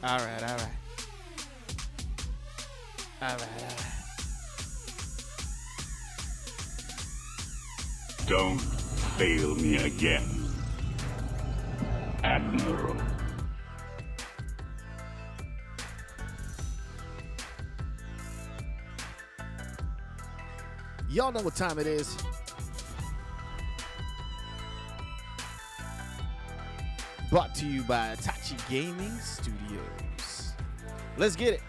All right, all right. All right, all right. Don't fail me again, Admiral. Y'all know what time it is. Brought to you by Itachi Gaming Studios. Let's get it.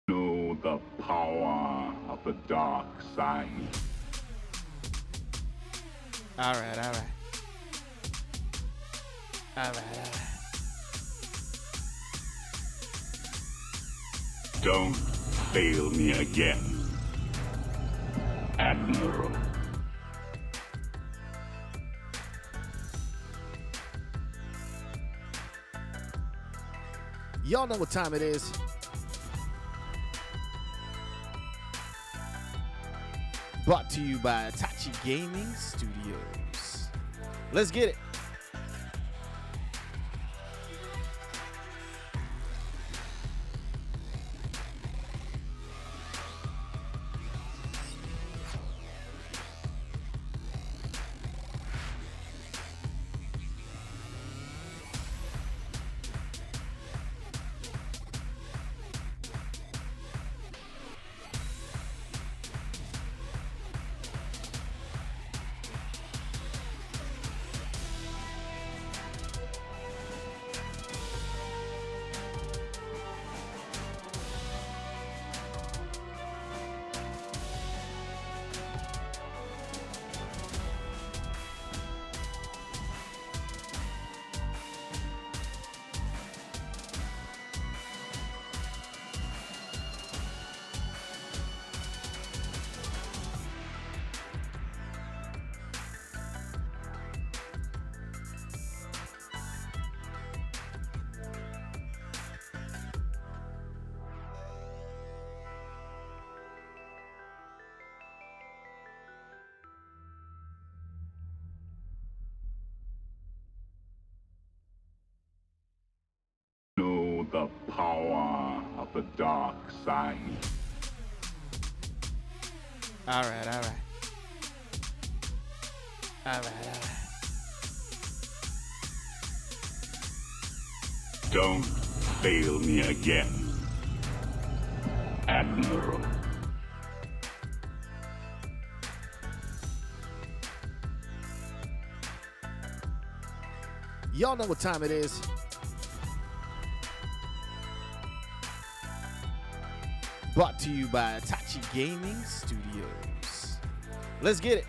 Know the power of the dark side. All right, all right. All right, all right. Don't fail me again, Admiral. Y'all know what time it is. Brought to you by Itachi Gaming Studios. Let's get it. Know the power of the dark side. All right, all right. All right, all right. Don't fail me again, Admiral. Y'all know what time it is. Brought to you by Itachi Gaming Studios. Let's get it.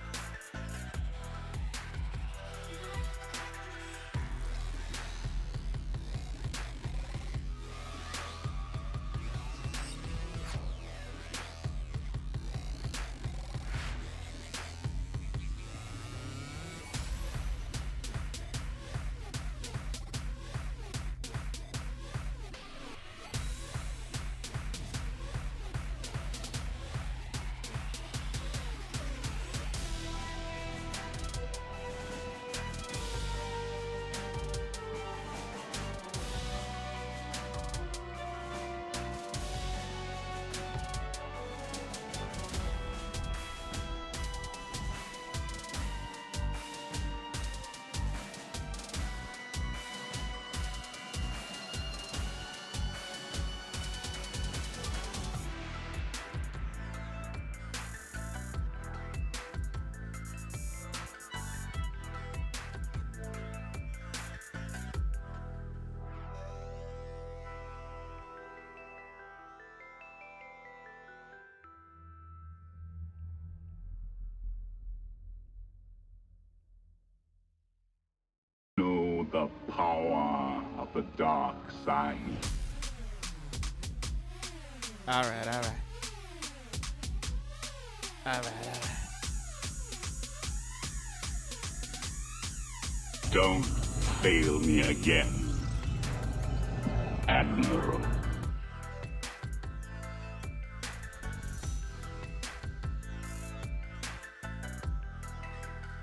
of the dark side. All right. Don't fail me again, Admiral.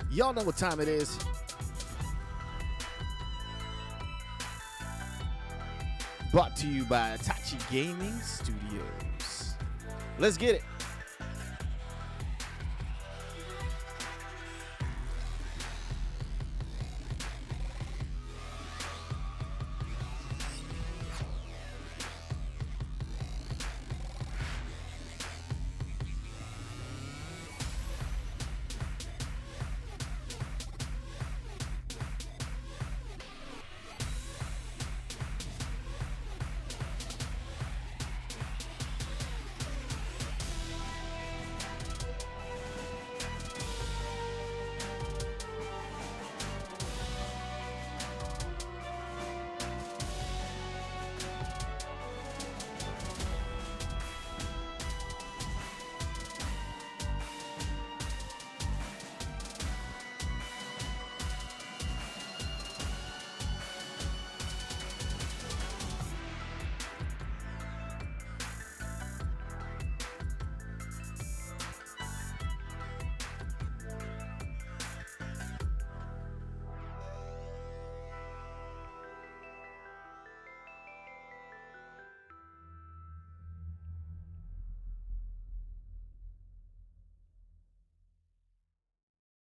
Y'all know what time it is. Brought to you by Itachi Gaming Studios. Let's get it.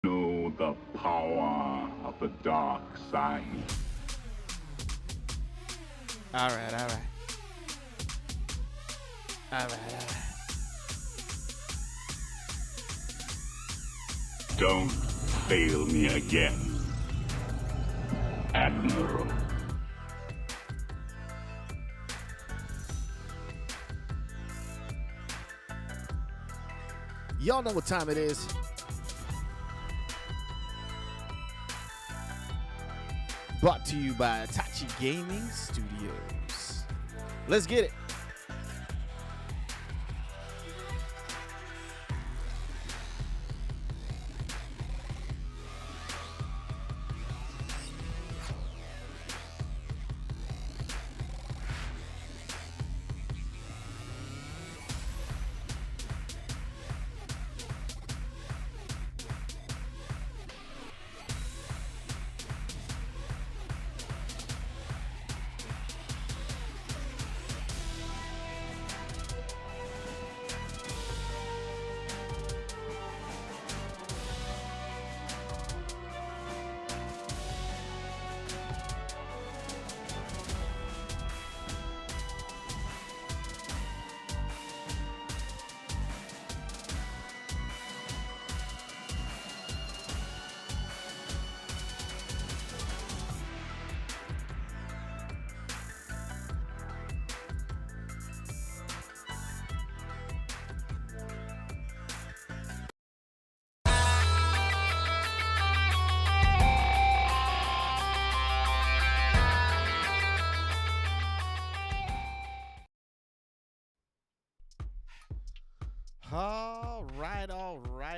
Know the power of the dark side. All right. Don't fail me again, Admiral. Y'all know what time it is. Brought to you by Itachi Gaming Studios. Let's get it.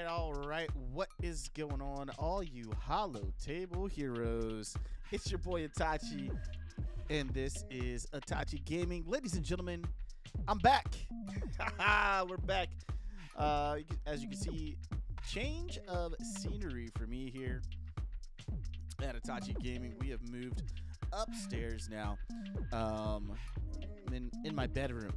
All right. What is going on, all you Hollow Table heroes? It's your boy Itachi, and this is Itachi Gaming. Ladies and gentlemen, I'm back. We're back. As you can see, change of scenery for me here at Itachi Gaming. We have moved upstairs now, in my bedroom.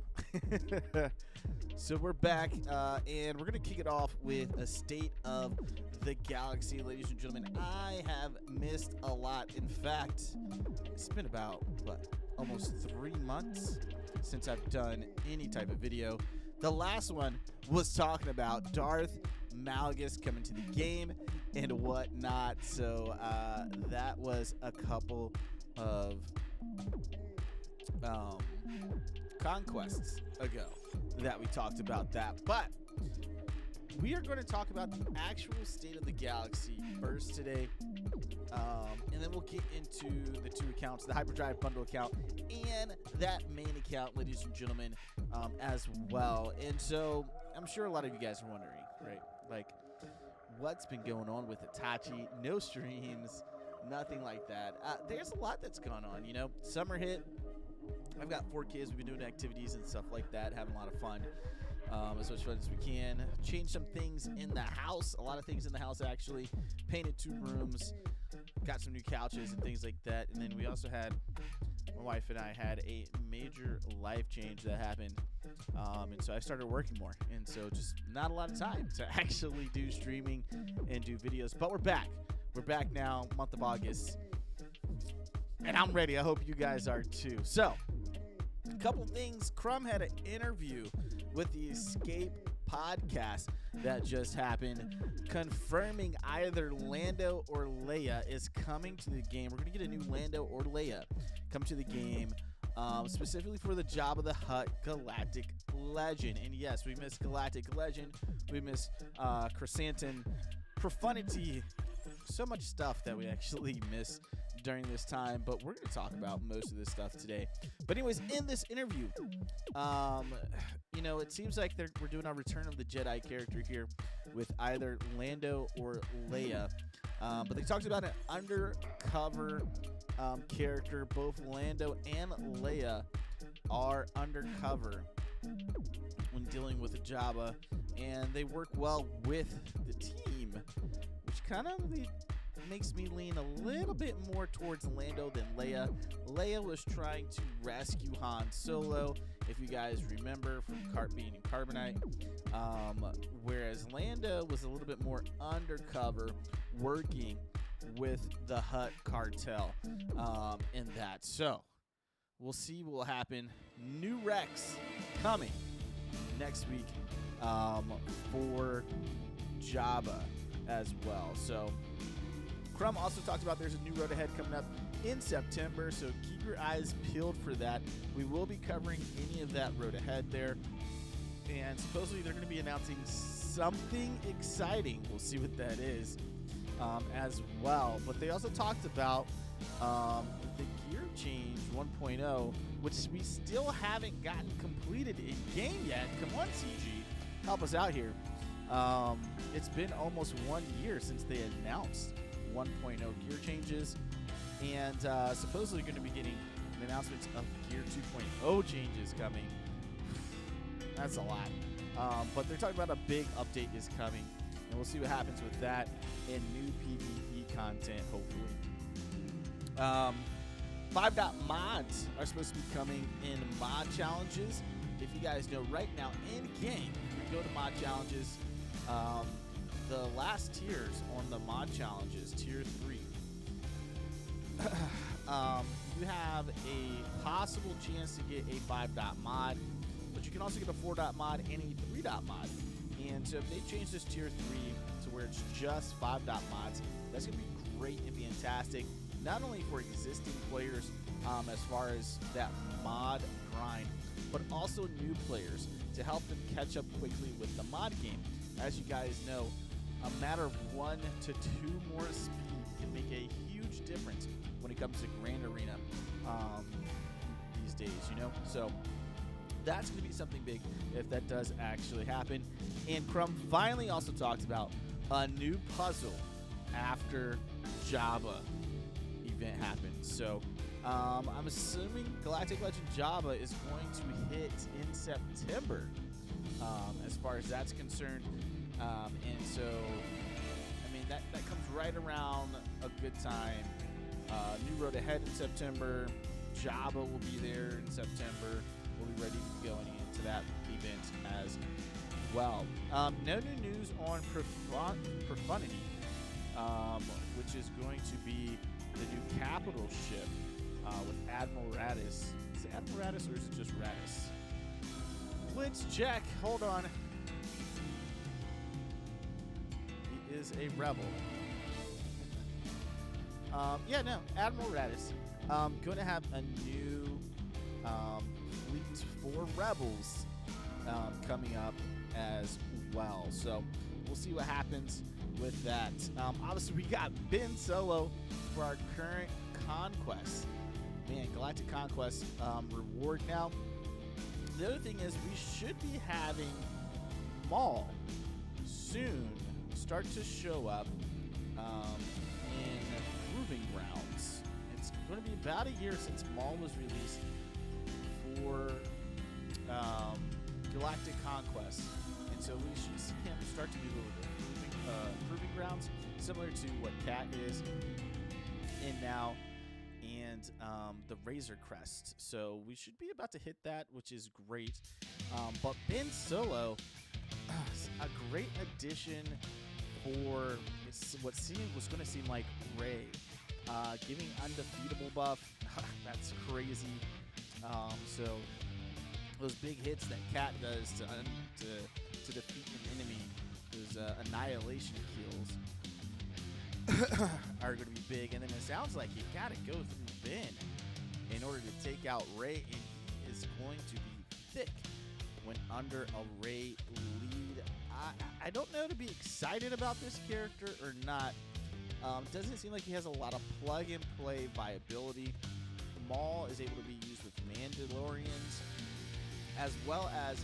So we're back, and we're going to kick it off with a state of the galaxy. Ladies and gentlemen, I have missed a lot. In fact, it's been about, almost 3 months since I've done any type of video. The last one was talking about Darth Malgus coming to the game and whatnot. So that was a couple of conquests ago that we talked about that, but we are going to talk about the actual state of the galaxy first today, and then we'll get into the two accounts, the Hyperdrive Bundle account and that main account, ladies and gentlemen, as well. And so I'm sure a lot of you guys are wondering, right? Like, what's been going on with Itachi? No streams, nothing like that. There's a lot that's gone on, you know. Summer hit. I've got 4 kids. We've been doing activities and stuff like that, having a lot of fun. As much fun as we can. Change some things in the house. A lot of things in the house, actually. Painted 2 rooms. Got some new couches and things like that. And then we also had, my wife and I had a major life change that happened. And so I started working more. And so just not a lot of time to actually do streaming and do videos. But we're back. We're back now, month of August. And I'm ready. I hope you guys are too. So, a couple things. Crumb had an interview with the Escape podcast that just happened, confirming either Lando or Leia is coming to the game. We're going to get a new Lando or Leia come to the game, specifically for the Jabba the Hutt Galactic Legend. And yes, we missed Galactic Legend. We missed Chrysanthemum Profanity. So much stuff that we actually missed during this time, but we're going to talk about most of this stuff today. But anyways, in this interview, you know, it seems like we're doing our Return of the Jedi character here with either Lando or Leia. But they talked about an undercover character. Both Lando and Leia are undercover when dealing with Jabba, and they work well with the team, which kind of makes me lean a little bit more towards Lando than Leia. Leia was trying to rescue Han Solo, if you guys remember, from Cart Bean and Carbonite, whereas Lando was a little bit more undercover, working with the Hutt cartel in that. So we'll see what will happen. New Rex coming next week for Jabba as well. So Crumb also talked about there's a new road ahead coming up in September, so keep your eyes peeled for that. We will be covering any of that road ahead there, and supposedly they're going to be announcing something exciting. We'll see what that is as well. But they also talked about the gear change 1.0, which we still haven't gotten completed in game yet. Come on, CG, help us out here. It's been almost 1 year since they announced 1.0 gear changes, and supposedly going to be getting an announcement of Gear 2.0 changes coming. That's a lot. But they're talking about a big update is coming, and we'll see what happens with that and new PvE content, hopefully. 5.mods are supposed to be coming in mod challenges. If you guys know, right now in game, we go to mod challenges. The last tiers on the mod challenges, tier 3, you have a possible chance to get a 5.mod, but you can also get a 4.mod and a 3.mod. And so if they change this tier 3 to where it's just 5.mods, that's going to be great and fantastic, not only for existing players as far as that mod grind, but also new players to help them catch up quickly with the mod game. As you guys know, a matter of 1 to 2 more speed can make a huge difference when it comes to Grand Arena these days, you know? So that's going to be something big if that does actually happen. And Crumb finally also talked about a new puzzle after Jabba event happens. So I'm assuming Galactic Legend Jabba is going to hit in September as far as that's concerned. And so, I mean, that comes right around a good time. New road ahead in September. Jabba will be there in September. We'll be ready to go into that event as well. No new news on Profanity, which is going to be the new capital ship with Admiral Radis. Is it Admiral Radis or is it just Radis? Let's check. Hold on. He is a rebel. Yeah, no. Admiral Radis. Going to have a new fleet for rebels coming up as well. So we'll see what happens with that. Obviously, we got Ben Solo for our current conquest. Man, Galactic Conquest reward now. The other thing is we should be having Maul soon start to show up in Proving Grounds. It's going to be about a year since Maul was released for Galactic Conquest. And so we should see him start to move over to Proving Grounds, similar to what Cat is in now, and the Razor Crest. So we should be about to hit that, which is great. But Ben Solo, a great addition for what was going to seem like Rey, giving undefeatable buff. That's crazy. So those big hits that Cat does to defeat an enemy, those annihilation kills, are going to be big. And then it sounds like you got to go through Ben in order to take out Rey, and he is going to be thick when under a Rey lead. I don't know to be excited about this character or not. Doesn't seem like he has a lot of plug-and-play viability. Maul is able to be used with Mandalorians, as well as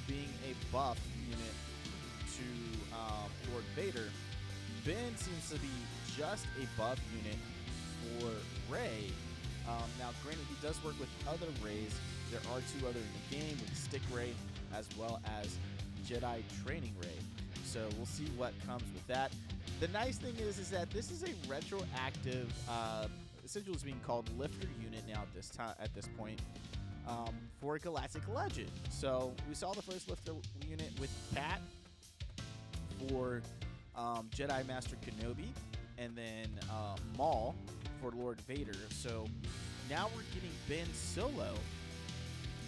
being a buff unit to Lord Vader. Ben seems to be just a buff unit for Rey. Now, granted, he does work with other Reys. There are two other in the game, with Stick Rey as well as Jedi Training Rey. So we'll see what comes with that. The nice thing is that this is a retroactive, essentially it's being called Lifter unit now at this point, for Galactic Legend. So we saw the first Lifter unit with Cat for Jedi Master Kenobi, and then Maul for Lord Vader. So now we're getting Ben Solo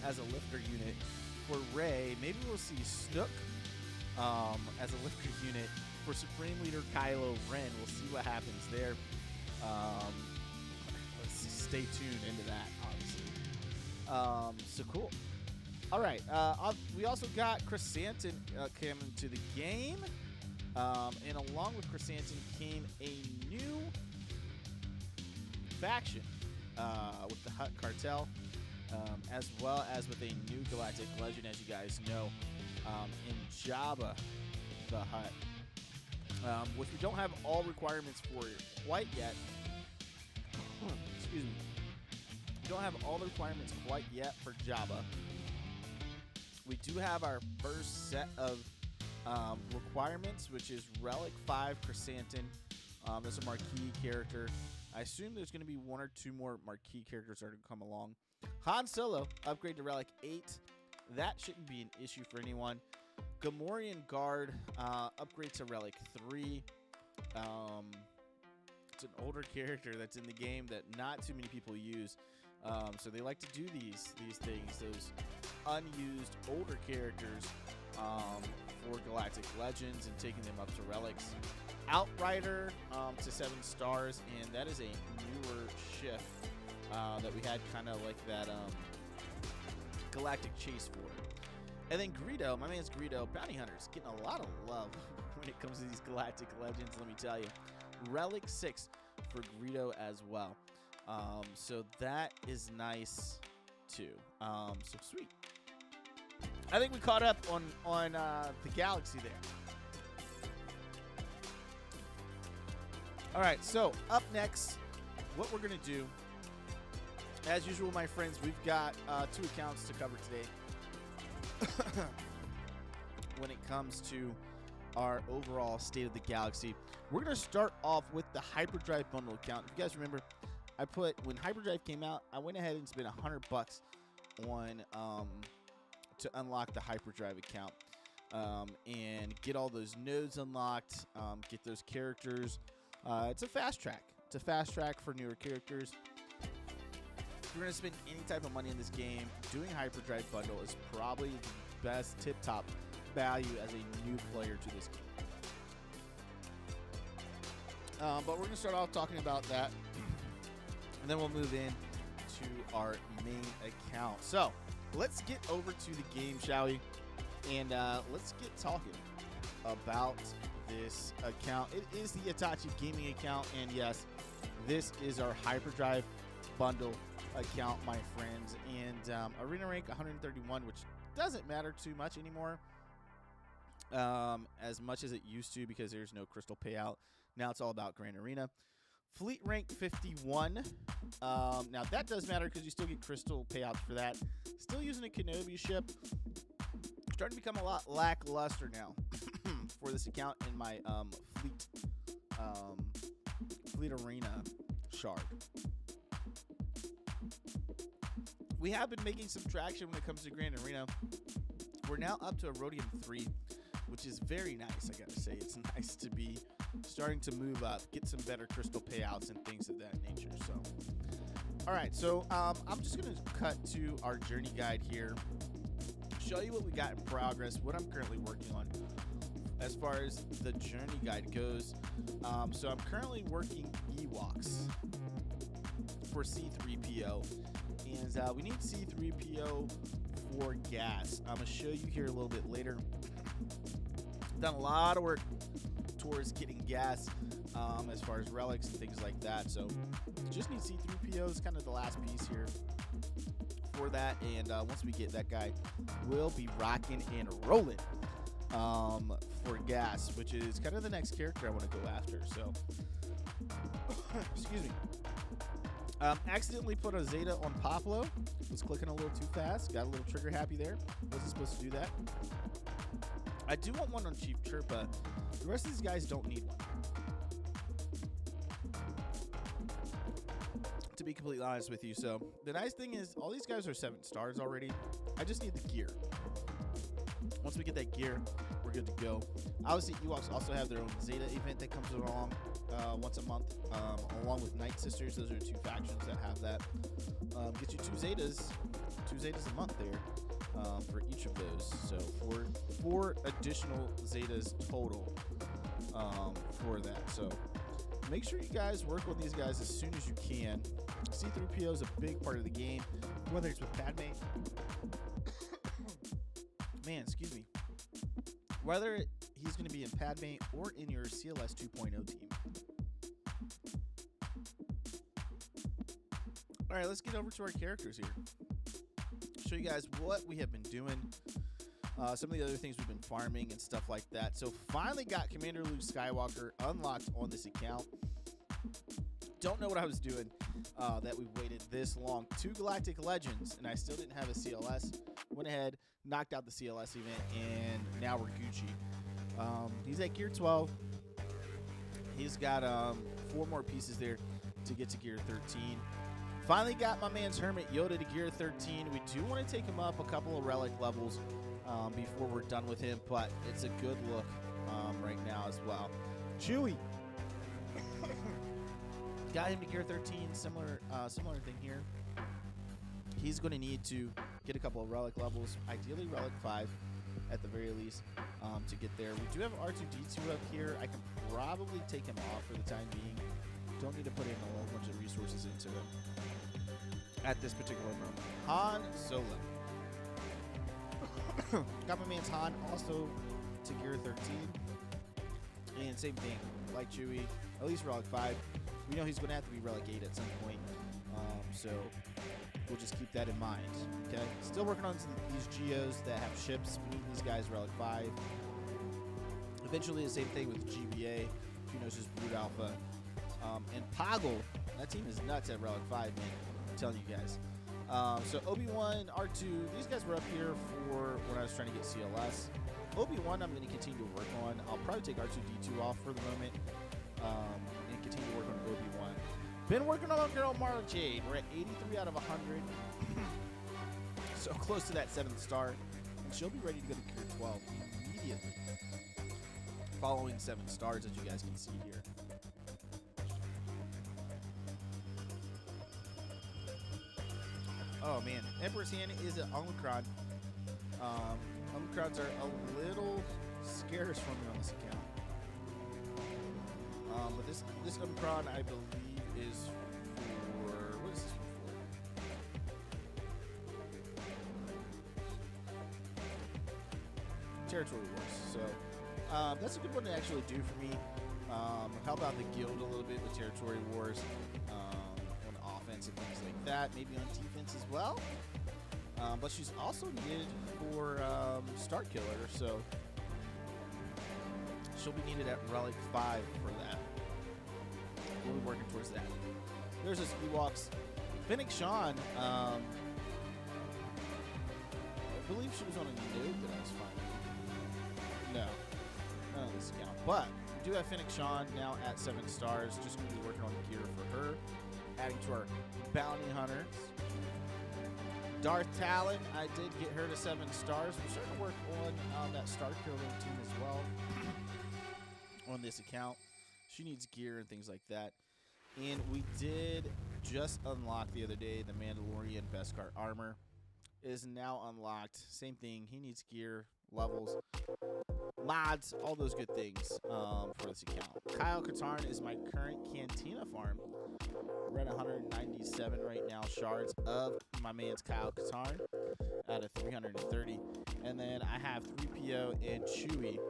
as a lifter unit for Rey. Maybe we'll see Snook as a lifter unit for Supreme Leader Kylo Ren. We'll see what happens there. Let's stay tuned into that, obviously. So cool. All right. We also got Chrysanthemum coming to the game. And along with Chrysanthemum came a new faction with the Hutt Cartel, as well as with a new Galactic Legend, as you guys know, in Jabba the Hutt, which we don't have all requirements for quite yet. Excuse me. We don't have all the requirements quite yet for Jabba. We do have our first set of requirements, which is Relic 5 Chrysanthemum. That's a marquee character. I assume there's going to be one or two more marquee characters that are going to come along. Han Solo, upgrade to Relic 8. That shouldn't be an issue for anyone. Gamorrean Guard, upgrade to Relic 3. It's an older character that's in the game that not too many people use. So they like to do these things, those unused older characters for Galactic Legends, and taking them up to relics. Outrider to 7 stars, and that is a newer shift that we had kind of like that Galactic Chase for. And then Greedo, my man's Greedo, Bounty Hunter's getting a lot of love when it comes to these Galactic Legends, let me tell you. Relic 6 for Greedo as well. So that is nice too. So sweet. I think we caught up on the Galaxy there. All right, so up next, what we're going to do, as usual, my friends, we've got 2 accounts to cover today. When it comes to our overall State of the Galaxy, we're going to start off with the Hyperdrive Bundle account. If you guys remember, when Hyperdrive came out, I went ahead and spent $100 on to unlock the Hyperdrive account and get all those nodes unlocked, get those characters. It's a fast track. It's a fast track for newer characters. If you're going to spend any type of money in this game, doing Hyperdrive Bundle is probably the best tip-top value as a new player to this game. But we're going to start off talking about that, and then we'll move in to our main account. So let's get over to the game, shall we? And let's get talking about this account. It is the Itachi gaming account, and yes, this is our Hyperdrive bundle account, my friends. And arena rank 131, which doesn't matter too much anymore, as much as it used to, because there's no crystal payout. Now it's all about Grand Arena. Fleet rank 51. Now that does matter because you still get crystal payouts for that. Still using a Kenobi ship. Starting to become a lot lackluster now for this account in my fleet arena shard. We have been making some traction when it comes to Grand Arena. We're now up to a Rhodium 3, which is very nice, I gotta say. It's nice to be starting to move up, get some better crystal payouts and things of that nature. So, all right, so I'm just gonna cut to our journey guide here, show you what we got in progress, what I'm currently working on as far as the journey guide goes. So I'm currently working Ewoks for C3PO, and we need C3PO for gas. I'm gonna show you here a little bit later. Done a lot of work towards getting gas, as far as relics and things like that. So just need C3PO is kind of the last piece here for that. And once we get that guy, we'll be rocking and rolling for gas, which is kind of the next character I want to go after. So excuse me. Accidentally put a Zeta on Poplo. Was clicking a little too fast. Got a little trigger happy there. Wasn't supposed to do that. I do want one on Chief Chirpa. The rest of these guys don't need one, to be completely honest with you. So the nice thing is all these guys are 7 stars already. I just need the gear. Once we get that gear, we're good to go. Obviously, Ewoks also have their own Zeta event that comes along once a month, along with Night Sisters. Those are 2 factions that have that. Get you 2 Zetas a month there for each of those. So 4 additional Zetas total for that. So make sure you guys work on these guys as soon as you can. C3PO is a big part of the game, whether it's with Padme. Man, excuse me. Whether he's going to be in Padme or in your CLS 2.0 team. All right, let's get over to our characters here. Show you guys what we have been doing. Some of the other things we've been farming and stuff like that. So finally got Commander Luke Skywalker unlocked on this account. Don't know what I was doing that we waited this long. 2 Galactic Legends, and I still didn't have a CLS. Went ahead, knocked out the CLS event, and now we're Gucci. He's at gear 12. He's got 4 more pieces there to get to gear 13. Finally got my man's Hermit Yoda to gear 13. We do want to take him up a couple of relic levels before we're done with him, but it's a good look right now as well. Chewie. Got him to gear 13. Similar thing here. He's going to need to get a couple of relic levels, ideally relic 5 at the very least, to get there. We do have R2-D2 up here. I can probably take him off for the time being. Don't need to put in a whole bunch of resources into him at this particular moment. Han Solo. Got my man's Han also to gear 13. And same thing, like Chewie, at least relic 5. We know he's going to have to be relic 8 at some point. So we'll just keep that in mind. Okay. Still working on these Geos that have ships. We need these guys relic 5. Eventually the same thing with GBA, Geonosis Brood Alpha. And Poggle, that team is nuts at relic 5, man. I'm telling you guys. So Obi-Wan, R2, these guys were up here for when I was trying to get CLS. Obi-Wan I'm going to continue to work on. I'll probably take R2-D2 off for the moment. And continue to work on Obi-Wan. Been working on my girl Mara Jade. We're at 83 out of 100. So close to that 7th star. And she'll be ready to go to gear 12 immediately. Following 7 stars, as you guys can see here. Oh man, Emperor's Hand is an Omicron. Omicrons are a little scarce for me on this account. But this Omicron, I believe, is for, what is this one for? Territory Wars. So That's a good one to actually do for me. Help out the guild a little bit with territory wars on offense and things like that. Maybe on defense as well. But she's also needed for Star Killer, so she'll be needed at Relic 5 for that. We'll be working towards that. There's this Ewoks. Fennec Sean, I believe she was on a node that I was finding. No, not on this account. But we do have Fennec Sean now at 7 stars. Just going to be working on gear for her. Adding to our bounty hunters. Darth Talon, I did get her to 7 stars. We're starting to work on that Star Killer team as well on this account. She needs gear and things like that. And we did just unlock the other day the Mandalorian Beskar armor. It is now unlocked. Same thing. He needs gear, levels, mods, all those good things for this account. Kyle Katarn is my current Cantina farm. We're at 197 right now shards of my man's Kyle Katarn out of 330. And then I have 3PO and Chewie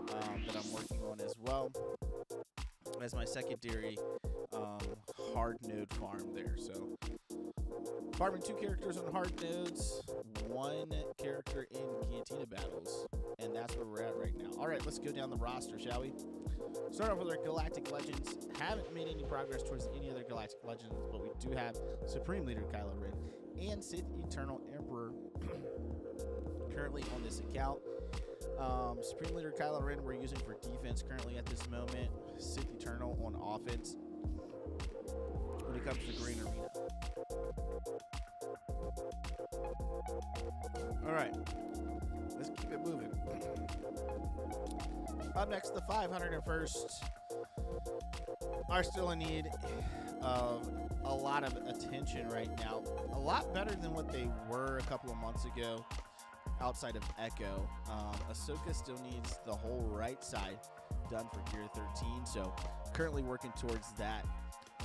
that I'm working on as well as my secondary hard node farm there. So farming 2 characters on hard nodes, 1 character in Cantina battles, and that's where we're at right now. All right, let's go down the roster, shall we? Start off with our Galactic Legends. Haven't made any progress towards any other Galactic Legends, but we do have Supreme Leader Kylo Ren and Sith Eternal Emperor currently on this account. Supreme Leader Kylo Ren we're using for defense currently at this moment. Sith Eternal on offense when it comes to Green Arena. All right, let's keep it moving. Up next, the 501st are still in need of a lot of attention right now. A lot better than what they were a couple of months ago outside of Echo. Ahsoka still needs the whole right side done for Gear 13, so currently working towards that.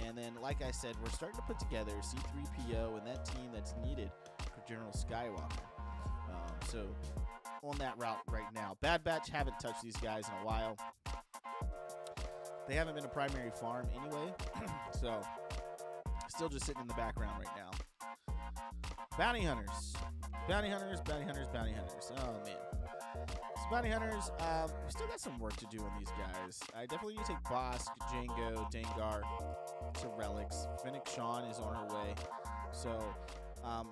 And then, like I said, we're starting to put together C-3PO and that team that's needed for General Skywalker. So on that route right now. Bad Batch haven't touched these guys in a while. They haven't been a primary farm anyway, so still just sitting in the background right now. Bounty Hunters. Bounty Hunters, Bounty Hunters, Bounty Hunters. Oh, man. So Bounty Hunters, we still got some work to do on these guys. I definitely need to take Bosk, Jango, Dengar to relics. Fennec Sean is on her way. So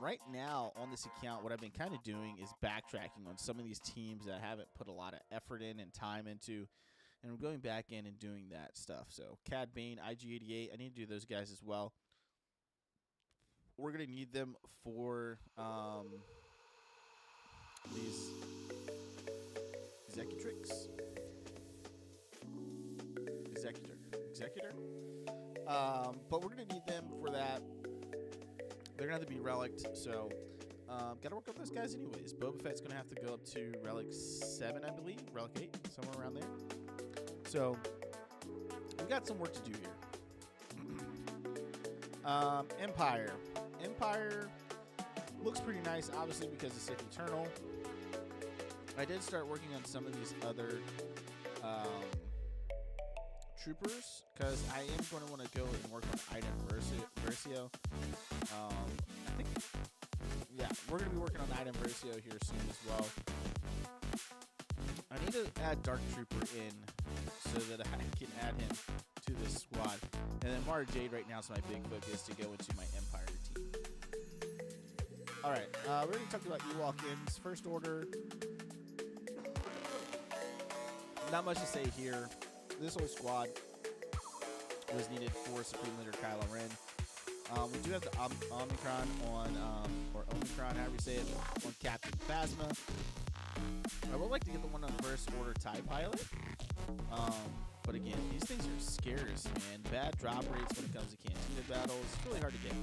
right now on this account, what I've been kind of doing is backtracking on some of these teams that I haven't put a lot of effort in and time into. And I'm going back in and doing that stuff. So Cad Bane, IG-88, I need to do those guys as well. We're going to need them for these Executrix. Executor. But we're going to need them for that. They're going to have to be relicked, so got to work on those guys anyways. Boba Fett's going to have to go up to Relic 7, I believe. Relic 8, somewhere around there. So we've got some work to do here. Empire looks pretty nice, obviously, because of Sith Eternal. I did start working on some of these other troopers, because I am going to want to go and work on Item Versio. I think, yeah, we're going to be working on Item Versio here soon as well. I need to add Dark Trooper in so that I can add him to this squad. And then Mara Jade right now is my big focus to go into my Empire team. All right, we already talked about Ewok-ins. First Order. Not much to say here. This whole squad was needed for Supreme Leader Kylo Ren. We do have the Omicron on, or Omicron, however you say it, on Captain Phasma. I would like to get the one on First Order TIE Pilot. But again, these things are scarce, man. Bad drop rates when it comes to Cantina battles. It's really hard to get.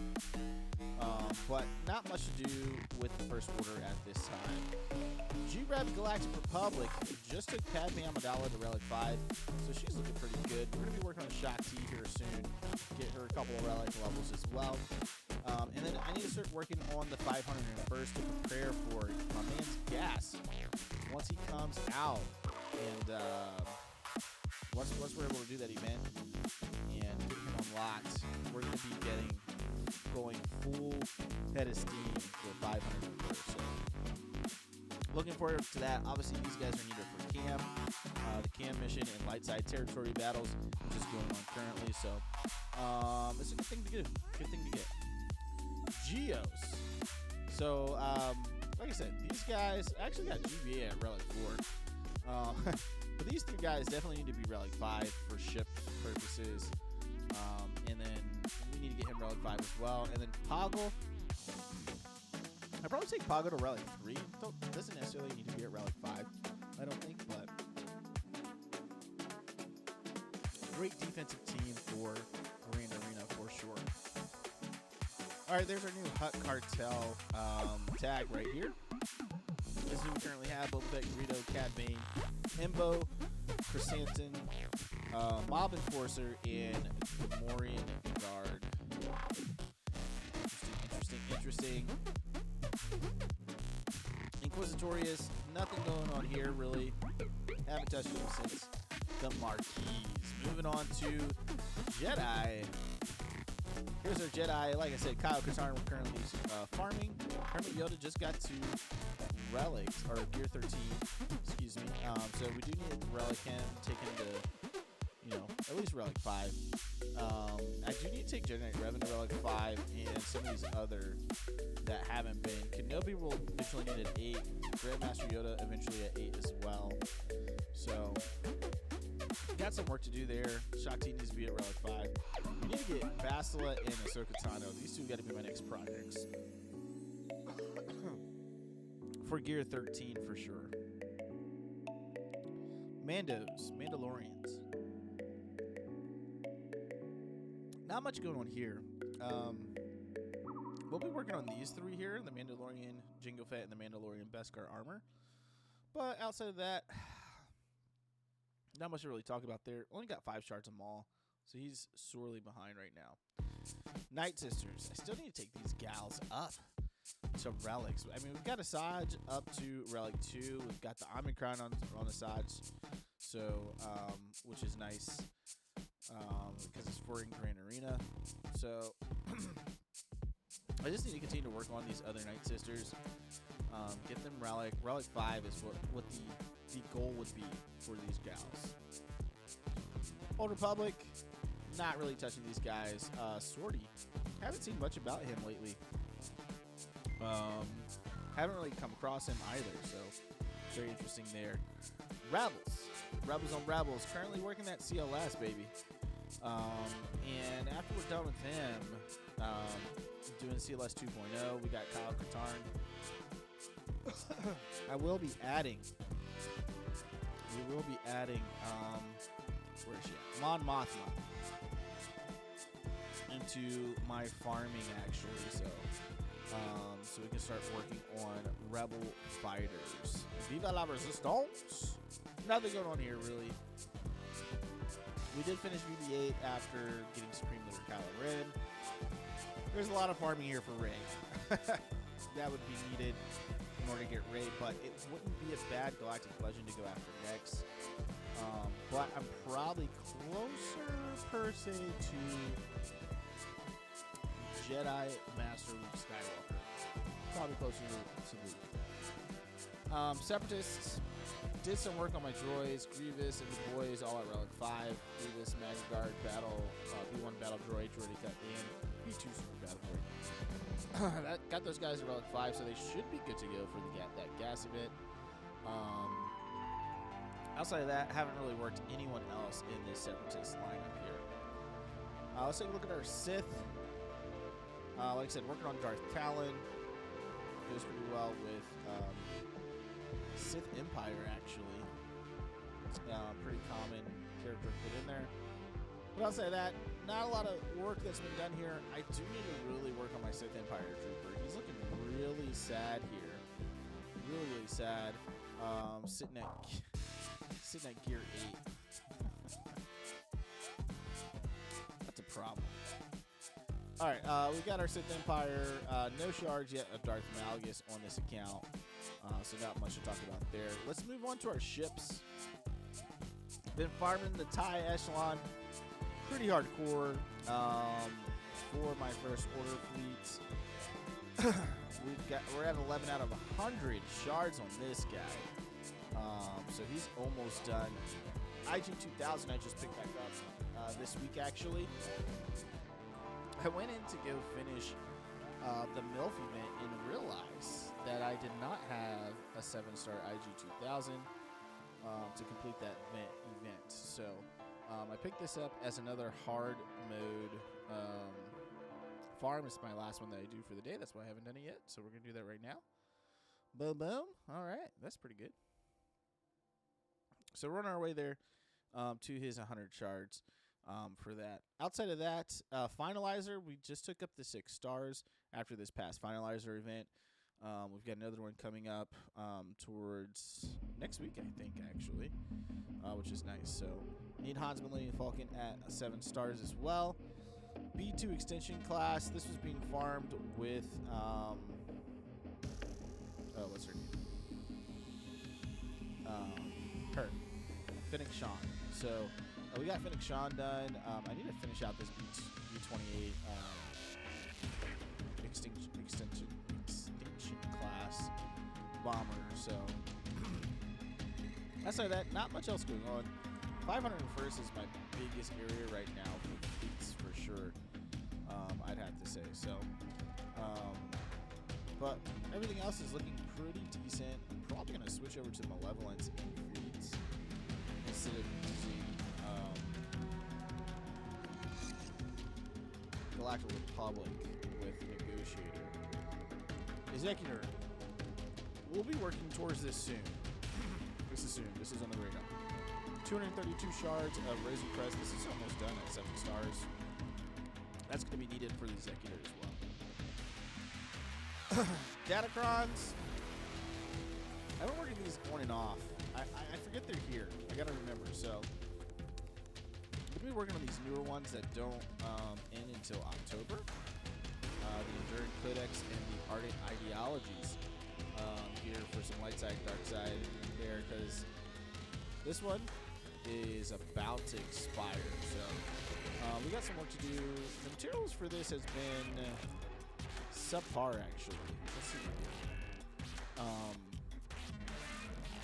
But not much to do with the First Order at this time. G-Rev Galactic Republic just took Padme Amidala to Relic 5, so she's looking pretty good. We're going to be working on Shak T here soon. Get her a couple of Relic levels as well. And then I need to start working on the 501st to prepare for my man's Gas. Once he comes out And once we're able to do that event and get him unlocked, we're going to be going full head of steam for 500 or so. Looking forward to that. Obviously, these guys are needed for cam, the cam mission and light side territory battles, which is going on currently. So it's a good thing to do. Good thing to get. Geos. So like I said, these guys actually got GBA at Relic 4. But these three guys definitely need to be Relic 5 for ship purposes. And then we need to get him Relic 5 as well. And then Poggle. I'd probably take Poggle to Relic 3. Doesn't necessarily need to be at Relic 5, I don't think, but great defensive team for Grand Arena for sure. All right, there's our new Hut Cartel tag right here. This is who we currently have: Boba Fett, Greedo, Cad Bane, Embo, Chrysanthemum, Mob Enforcer, and Gamorrean Guard. Interesting. Inquisitorius, nothing going on here really. Haven't touched him since the Marquise. Moving on to Jedi. Here's our Jedi. Like I said, Kyle Katarn, we're currently farming. Hermit Yoda just got to Relics, or Gear 13, excuse me. So we do need to Relic him, take him to, at least Relic 5. I do need to take Jedi Revan to Relic 5 and some of these other that haven't been. Kenobi will eventually need an 8. Grandmaster Yoda eventually at 8 as well. So got some work to do there. Shakti needs to be at Relic 5. We need to get Bastila and Ahsoka Tano. These two got to be my next projects. For Gear 13 for sure. Mandalorians. Not much going on here. We'll be working on these three here, the Mandalorian Jango Fett and the Mandalorian Beskar armor. But outside of that, not much to really talk about there. Only got 5 shards of Maul, so he's sorely behind right now. Night Sisters. I still need to take these gals up to Relics. I mean, we've got Asajj up to Relic 2. We've got the Omicron on Asajj, so which is nice because it's for in Grand Arena. So I just need to continue to work on these other Night Sisters. Get them Relic. Relic 5 is what the goal would be for these gals. Old Republic, not really touching these guys. Swordy, haven't seen much about him lately. Haven't really come across him either, so very interesting there. Rebels on Rebels, currently working that CLS, baby. And after we're done with him, doing CLS 2.0, we got Kyle Katarn. We will be adding, where is she at? Mon Mothma into my farming, actually, so we can start working on Rebel fighters. Viva la Resistance! Nothing going on here, really. We did finish BB-8 after getting Supreme Leader Kylo Ren. There's a lot of farming here for Rey. That would be needed in order to get Rey, but it wouldn't be a bad Galactic Legend to go after next. But I'm probably closer, per se, to Jedi Master Luke Skywalker. Probably closer to Luke. Separatists, did some work on my droids. Grievous and the boys all at Relic 5. Grievous, Magic Guard, Battle, B1 Battle Droid, Droidy Cut in, B2 Super Battle Droid. Got those guys at Relic 5, so they should be good to go for that gas event. Outside of that, haven't really worked anyone else in this Separatist lineup here. Let's take a look at our Sith. Like I said, working on Darth Talon. Goes pretty well with Sith Empire, actually. Pretty common character to put in there. But outside of that, not a lot of work that's been done here. I do need to really work on my Sith Empire Trooper. He's looking really sad here. Really, really sad. Sitting at Gear 8. That's a problem. Alright, we got our Sith Empire. No shards yet of Darth Malgus on this account. So not much to talk about there. Let's move on to our ships. Been farming the Thai echelon pretty hardcore for my first order fleets. We're at 11 out of 100 shards on this guy. So he's almost done. IG 2000 I just picked back up this week actually. I went in to go finish the MILF event and realized that I did not have a 7-star IG 2000 to complete that event. So I picked this up as another hard mode farm. It's my last one that I do for the day. That's why I haven't done it yet. So we're going to do that right now. Boom, boom. All right. That's pretty good. So we're on our way there to his 100 shards for that. Outside of that, Finalizer, we just took up the 6 stars after this past Finalizer event. We've got another one coming up towards next week, I think, actually, which is nice. So need Hans Millennium Falcon at 7 stars as well. B2 extension class. This was being farmed with, what's her name? Her. Finnick Sean. So we got Finnick Sean done. I need to finish out this B28 extension class bomber. So outside of that, not much else going on. 501st is my biggest area right now for fleets for sure. I'd have to say so. But everything else is looking pretty decent. I'm probably gonna switch over to Malevolence and fleets instead of using Galactic Republic with Negotiator. Executor. We'll be working towards this soon. This is on the radar. 232 shards of Razor Crest. This is almost done at 7 stars. That's going to be needed for the Executor as well. Datacrons. I've been working these on and off. I forget they're here. I got to remember. So we'll be working on these newer ones that don't end until October. The Enduring Codex and the Ardent Ideologies here for some light side, dark side there, because this one is about to expire. So we got some work to do. The materials for this has been subpar, actually. Let's see.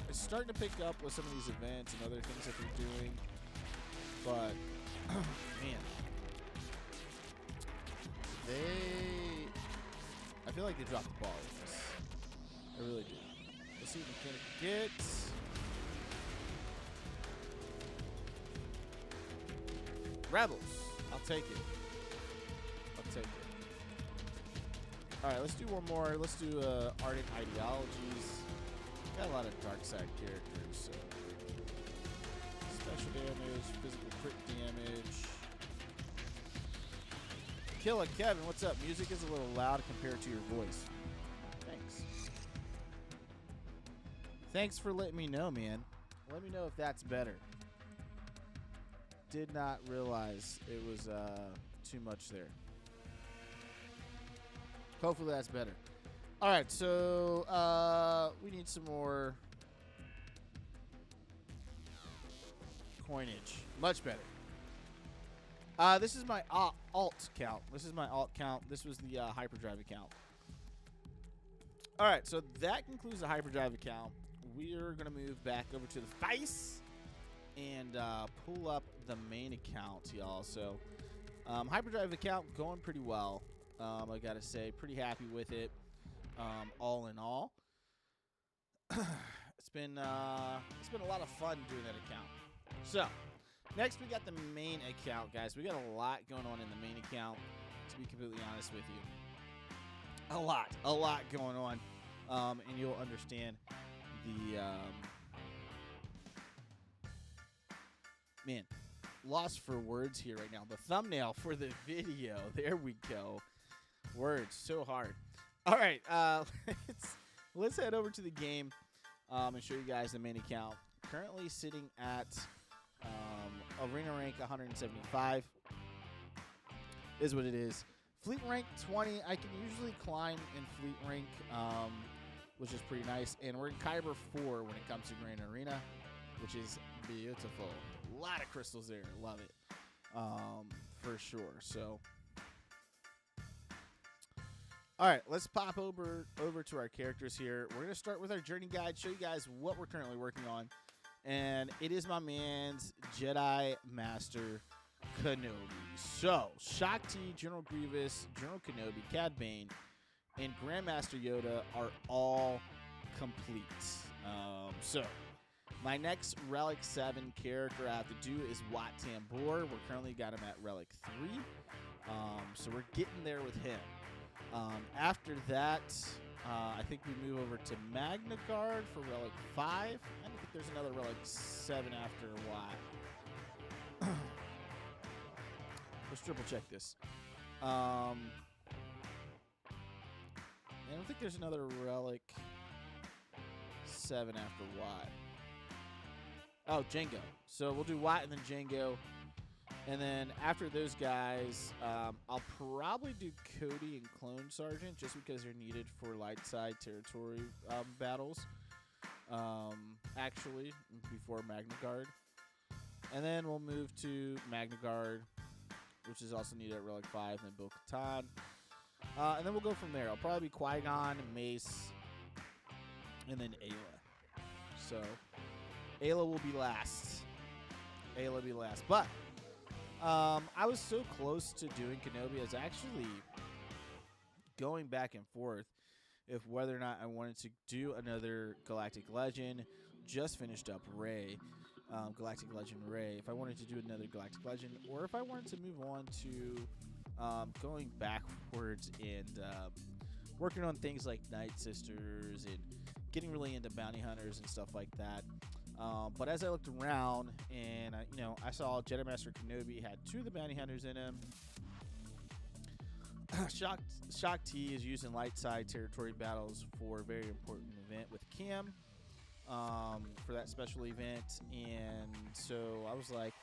It's starting to pick up with some of these events and other things that they're doing, but man, I feel like they dropped the ball with this. I really do. Let's see what we can get. Rebels. I'll take it. All right, let's do one more. Let's do Ardent Ideologies. Got a lot of dark side characters, so special damage, physical crit damage. Killer Kevin, what's up? Music is a little loud compared to your voice. Thanks. Thanks for letting me know, man. Let me know if that's better. Did not realize it was too much there. Hopefully that's better. All right, so we need some more coinage. Much better. This is my alt count. This was the hyperdrive account. All right, so that concludes the hyperdrive account. We're going to move back over to the face and pull up the main account, y'all. So hyperdrive account going pretty well. I got to say, pretty happy with it. All in all, it's been a lot of fun doing that account. So next we got the main account, guys. We got a lot going on in the main account, to be completely honest with you. A lot going on, and you'll understand the man, lost for words here right now. The thumbnail for the video, there we go. Words, so hard. All right, let's head over to the game and show you guys the main account. Currently sitting at arena rank 175 is what it is. Fleet rank 20. I can usually climb in fleet rank, which is pretty nice. And we're in Kyber 4 when it comes to Grand Arena, which is beautiful. lot of crystals there. Love it. For sure. So, all right, let's pop over to our characters here. We're going to start with our journey guide, show you guys what we're currently working on. And it is my man's Jedi Master Kenobi. So, Shaak Ti, General Grievous, General Kenobi, Cad Bane, and Grandmaster Yoda are all complete. So, my next Relic 7 character I have to do is Wat Tambor. We're currently got him at Relic 3. So, we're getting there with him. After that, I think we move over to Magna Guard for Relic 5. I don't think there's another Relic 7 after Wat. Let's triple check this. I don't think there's another Relic 7 after Wat. Oh, Jango. So we'll do Wat and then Jango. And then after those guys, I'll probably do Cody and Clone Sergeant just because they're needed for light side territory battles. Actually, before Magna Guard. And then we'll move to Magna Guard, which is also needed at Relic 5, and then Bo-Katan. And then we'll go from there. I'll probably be Qui-Gon, Mace, and then Ayla. So, Ayla will be last. But, I was so close to doing Kenobi. I was actually going back and forth if whether or not I wanted to do another Galactic Legend. Just finished up Rey. Galactic Legend Rey, if I wanted to do another Galactic Legend, or if I wanted to move on to going backwards and working on things like Night Sisters and getting really into bounty hunters and stuff like that. But as I looked around and I saw Jedi Master Kenobi had 2 of the bounty hunters in him. Shaak Ti is used in light side territory battles for a very important event with Cam. For that special event, and so I was like,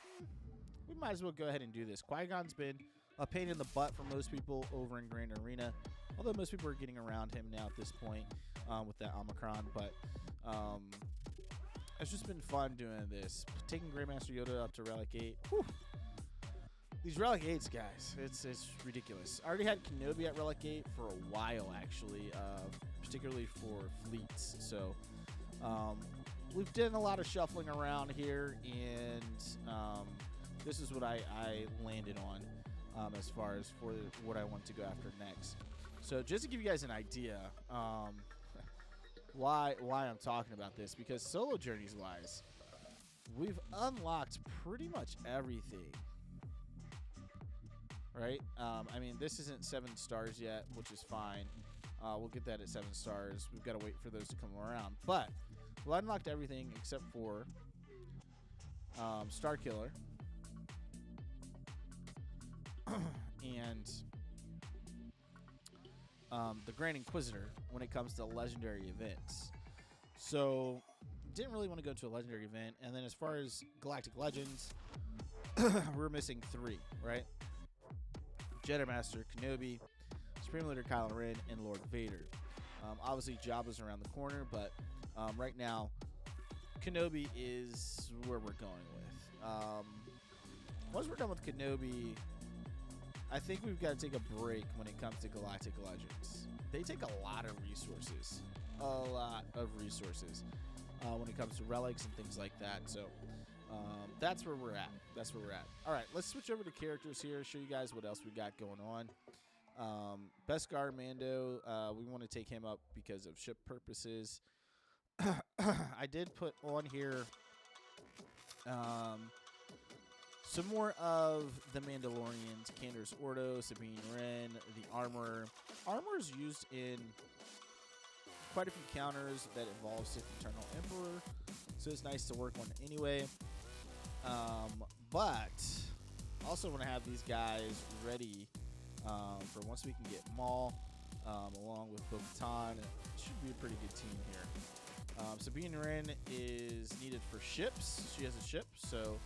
we might as well go ahead and do this. Qui-Gon's been a pain in the butt for most people over in Grand Arena, although most people are getting around him now at this point with that Omicron, but it's just been fun doing this. Taking Grandmaster Yoda up to Relic 8. Whew. These Relic 8s, guys, it's ridiculous. I already had Kenobi at Relic 8 for a while, actually, particularly for fleets, so we've done a lot of shuffling around here, and this is what I landed on as far as for what I want to go after next. So just to give you guys an idea why I'm talking about this, because solo journeys wise, we've unlocked pretty much everything, right? I mean, this isn't 7 stars yet, which is fine. We'll get that at 7 stars. We've got to wait for those to come around. But we unlocked everything except for Star Killer and the Grand Inquisitor when it comes to legendary events. So didn't really want to go to a legendary event. And then as far as Galactic Legends, we're missing 3, right? Jedi Master Kenobi, Supreme Leader Kylo Ren, and Lord Vader. Obviously, Jabba's around the corner, but right now, Kenobi is where we're going with. Once we're done with Kenobi, I think we've got to take a break when it comes to Galactic Legends. They take a lot of resources. When it comes to relics and things like that. So that's where we're at. All right, let's switch over to characters here, show you guys what else we got going on. Beskar Mando, we want to take him up because of ship purposes. I did put on here some more of the Mandalorians, Cander's Ordo, Sabine Wren, the Armorer. Armor is used in quite a few counters that involve Sith Eternal Emperor, so it's nice to work on anyway. But also want to have these guys ready for once we can get Maul along with Bo-Katan. It should be a pretty good team here. Sabine Wren is needed for ships. She has a ship, so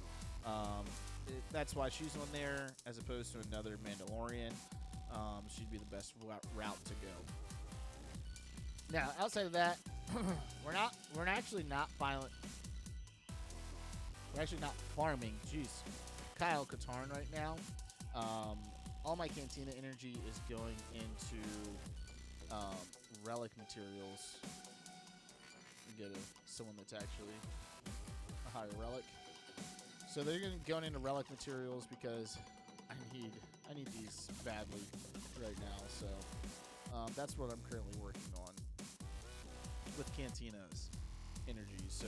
that's why she's on there as opposed to another Mandalorian. She'd be the best route to go. Now, outside of that, we're actually not We're actually not farming. Jeez. Kyle Katarn right now. All my Cantina energy is going into relic materials. Get someone that's actually a higher relic. So they're going into relic materials because I need these badly right now. So that's what I'm currently working on with Cantina's energy. So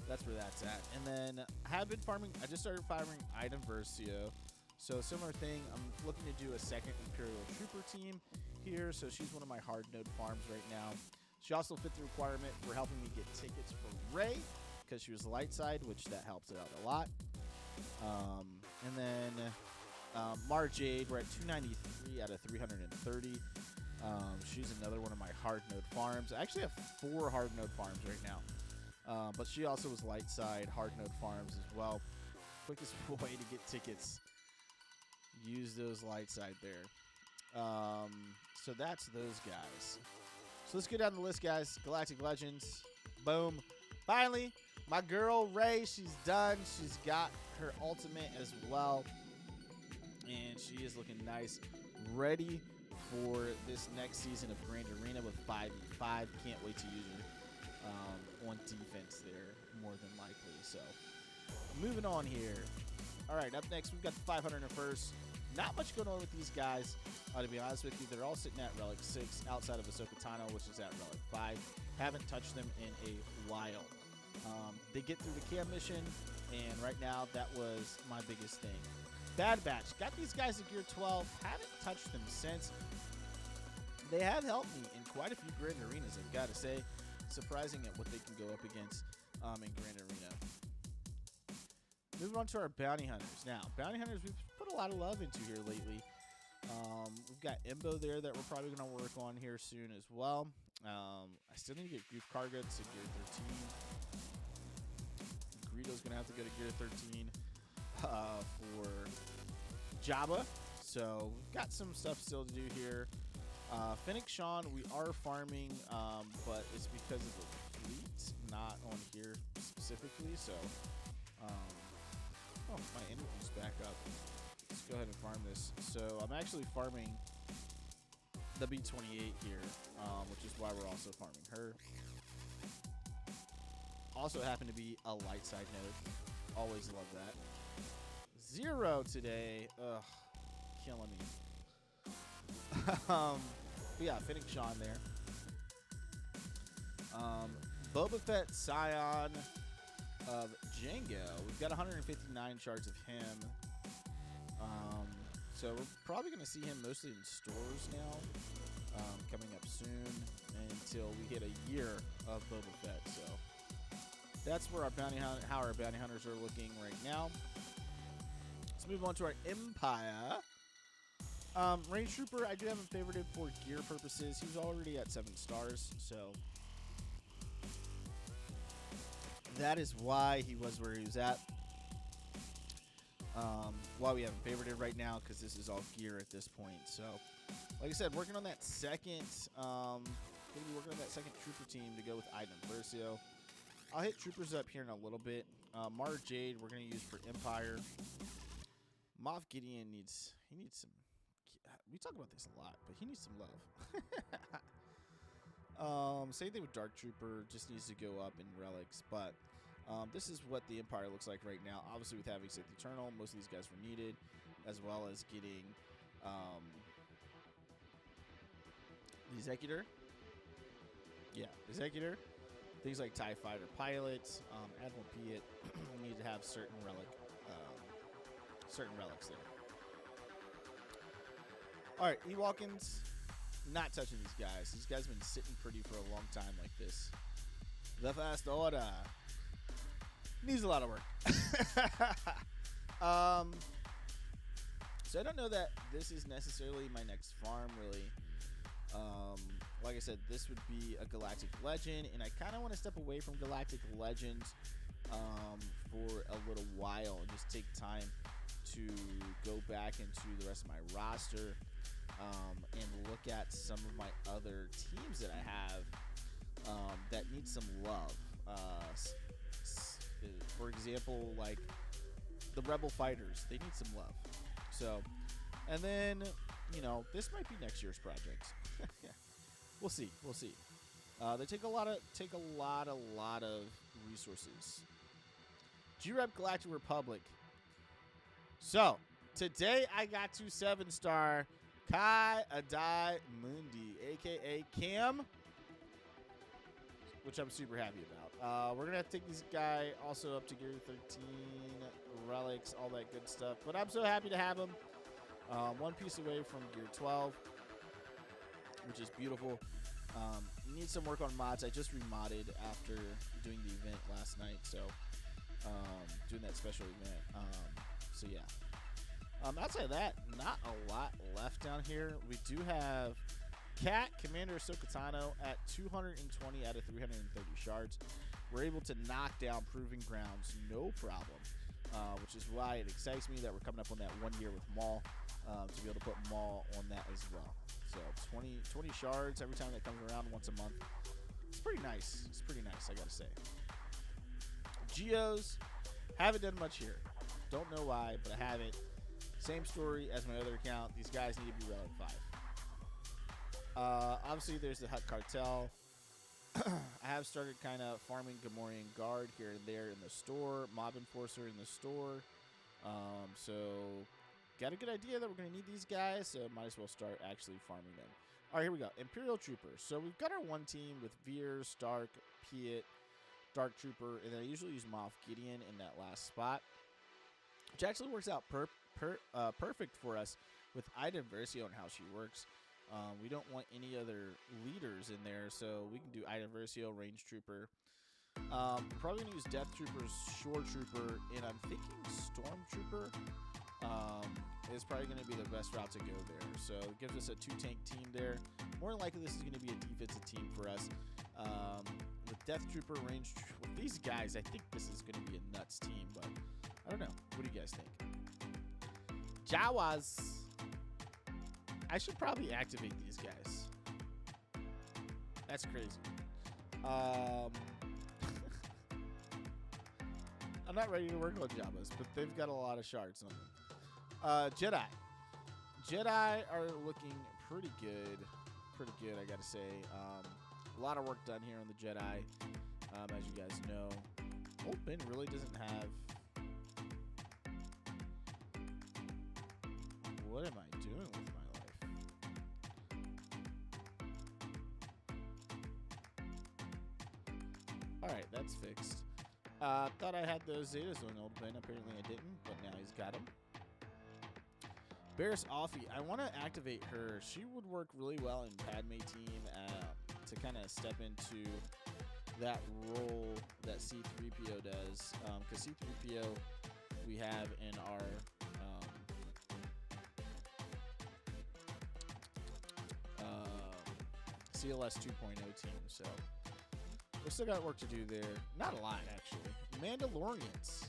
that's where that's at. And then I have been farming. I just started farming Item Versio. So similar thing. I'm looking to do a second Imperial Trooper team here. So she's one of my hard node farms right now. She also fit the requirement for helping me get tickets for Rey because she was light side, which that helps it out a lot. And then Mara Jade, we're at 293 out of 330. She's another one of my hard node farms. I actually have 4 hard node farms right now. But she also was light side, hard node farms as well. Quickest way to get tickets. Use those light side there. So that's those guys. So let's go down the list, guys. Galactic Legends. Boom. Finally, my girl Rey, she's done. She's got her ultimate as well. And she is looking nice. Ready for this next season of Grand Arena with 5v5. Can't wait to use her on defense there, more than likely. So, moving on here. All right, up next, we've got the 501st. Not much going on with these guys. To be honest with you, they're all sitting at Relic 6 outside of Ahsoka Tano, which is at Relic 5. Haven't touched them in a while. They get through the cam mission, and right now, that was my biggest thing. Bad Batch. Got these guys at Gear 12. Haven't touched them since. They have helped me in quite a few Grand Arenas, I've got to say. Surprising at what they can go up against in Grand Arena. Moving on to our Bounty Hunters. Now, Bounty Hunters, we've put a lot of love into here lately. We've got Imbo there that we're probably going to work on here soon as well. I still need to get Goof Karga to Gear 13. Greedo's going to have to go to Gear 13 for Jabba. So we've got some stuff still to do here. Fennec Sean, we are farming, but it's because of the fleet, not on here specifically. So, oh, my energy's back up. Let's go ahead and farm this. So I'm actually farming the B-28 here, which is why we're also farming her. Also happen to be a light side node. Always love that. 0 today. Ugh, killing me. But yeah, Fennec Sean there. Boba Fett Scion of Django. We've got 159 shards of him. So we're probably going to see him mostly in stores now, coming up soon until we hit a year of Boba Fett. So that's where our how our bounty hunters are looking right now. Let's move on to our Empire. Range Trooper, I do have him favorited for gear purposes. He's already at 7 stars, so that is why he was where he was at. Why we have him favorited right now, because this is all gear at this point. So, like I said, working on that second, gonna be working on that second Trooper team to go with Item Versio. I'll hit Troopers up here in a little bit. Mara Jade, we're gonna use for Empire. Moff Gideon needs some. We talk about this a lot, but he needs some love. Same thing with Dark Trooper, just needs to go up in relics, but this is what the Empire looks like right now. Obviously, with having Sith Eternal, most of these guys were needed, as well as getting the Executor. Yeah, Executor. Things like TIE Fighter pilots, Admiral Piet. We need to have certain relics there. All right, Ewokins, not touching these guys. These guys have been sitting pretty for a long time like this. The Fast Order needs a lot of work. So I don't know that this is necessarily my next farm, really. Like I said, this would be a Galactic Legend, and I kind of want to step away from Galactic Legends for a little while and just take time to go back into the rest of my roster and look at some of my other teams that I have that need some love. For example, like the Rebel Fighters, they need some love. So, and then, you know, this might be next year's project. Yeah. We'll see. We'll see. They take a lot of resources. G-Rep Galactic Republic. So, today I got to 7-star Kai Adai Mundi, a.k.a. Cam, which I'm super happy about. We're going to have to take this guy also up to Gear 13, relics, all that good stuff. But I'm so happy to have him. One piece away from Gear 12, which is beautiful. Need some work on mods. I just remodded after doing the event last night, so doing that special event. So yeah. Outside of that, not a lot left down here. We do have Cat Commander Sokatano at 220 out of 330 shards. We're able to knock down Proving Grounds, no problem, which is why it excites me that we're coming up on that 1 year with Maul, to be able to put Maul on that as well. So 20 shards every time that comes around once a month. It's pretty nice. It's pretty nice, I gotta say. Geos, haven't done much here. Don't know why, but I haven't. Same story as my other account. These guys need to be Relic 5. Obviously, there's the Hut Cartel. I have started kind of farming Gamorrean Guard here and there in the store. Mob Enforcer in the store. So, got a good idea that we're going to need these guys, so might as well start actually farming them. All right, here we go. Imperial Troopers. So, we've got our one team with Veer, Stark, Piet, Dark Trooper, and then I usually use Moff Gideon in that last spot, which actually works out perfect for us with Ida Versio and how she works. We don't want any other leaders in there, so we can do Ida Versio, Range Trooper. Probably going to use Death Troopers, Shore Trooper, and I'm thinking Storm Trooper is probably going to be the best route to go there. So it gives us a 2-tank team there. More than likely, this is going to be a defensive team for us. With Death Trooper, Range Trooper, with these guys, I think this is going to be a nuts team, but I don't know. What do you guys think? Jawas. I should probably activate these guys. That's crazy. I'm not ready to work on Jawas, but they've got a lot of shards on them. Jedi. Jedi are looking pretty good. Pretty good, I gotta say. A lot of work done here on the Jedi, as you guys know. Old Ben really doesn't have... What am I doing with my life? Alright, that's fixed. Thought I had those Zetas on Old Ben. Apparently I didn't, but now he's got them. Barriss Offee. I want to activate her. She would work really well in Padme team to kind of step into that role that C-3PO does. Because C-3PO we have in our... CLS 2.0 team, so we still got work to do there. Not a lot, actually. Mandalorians.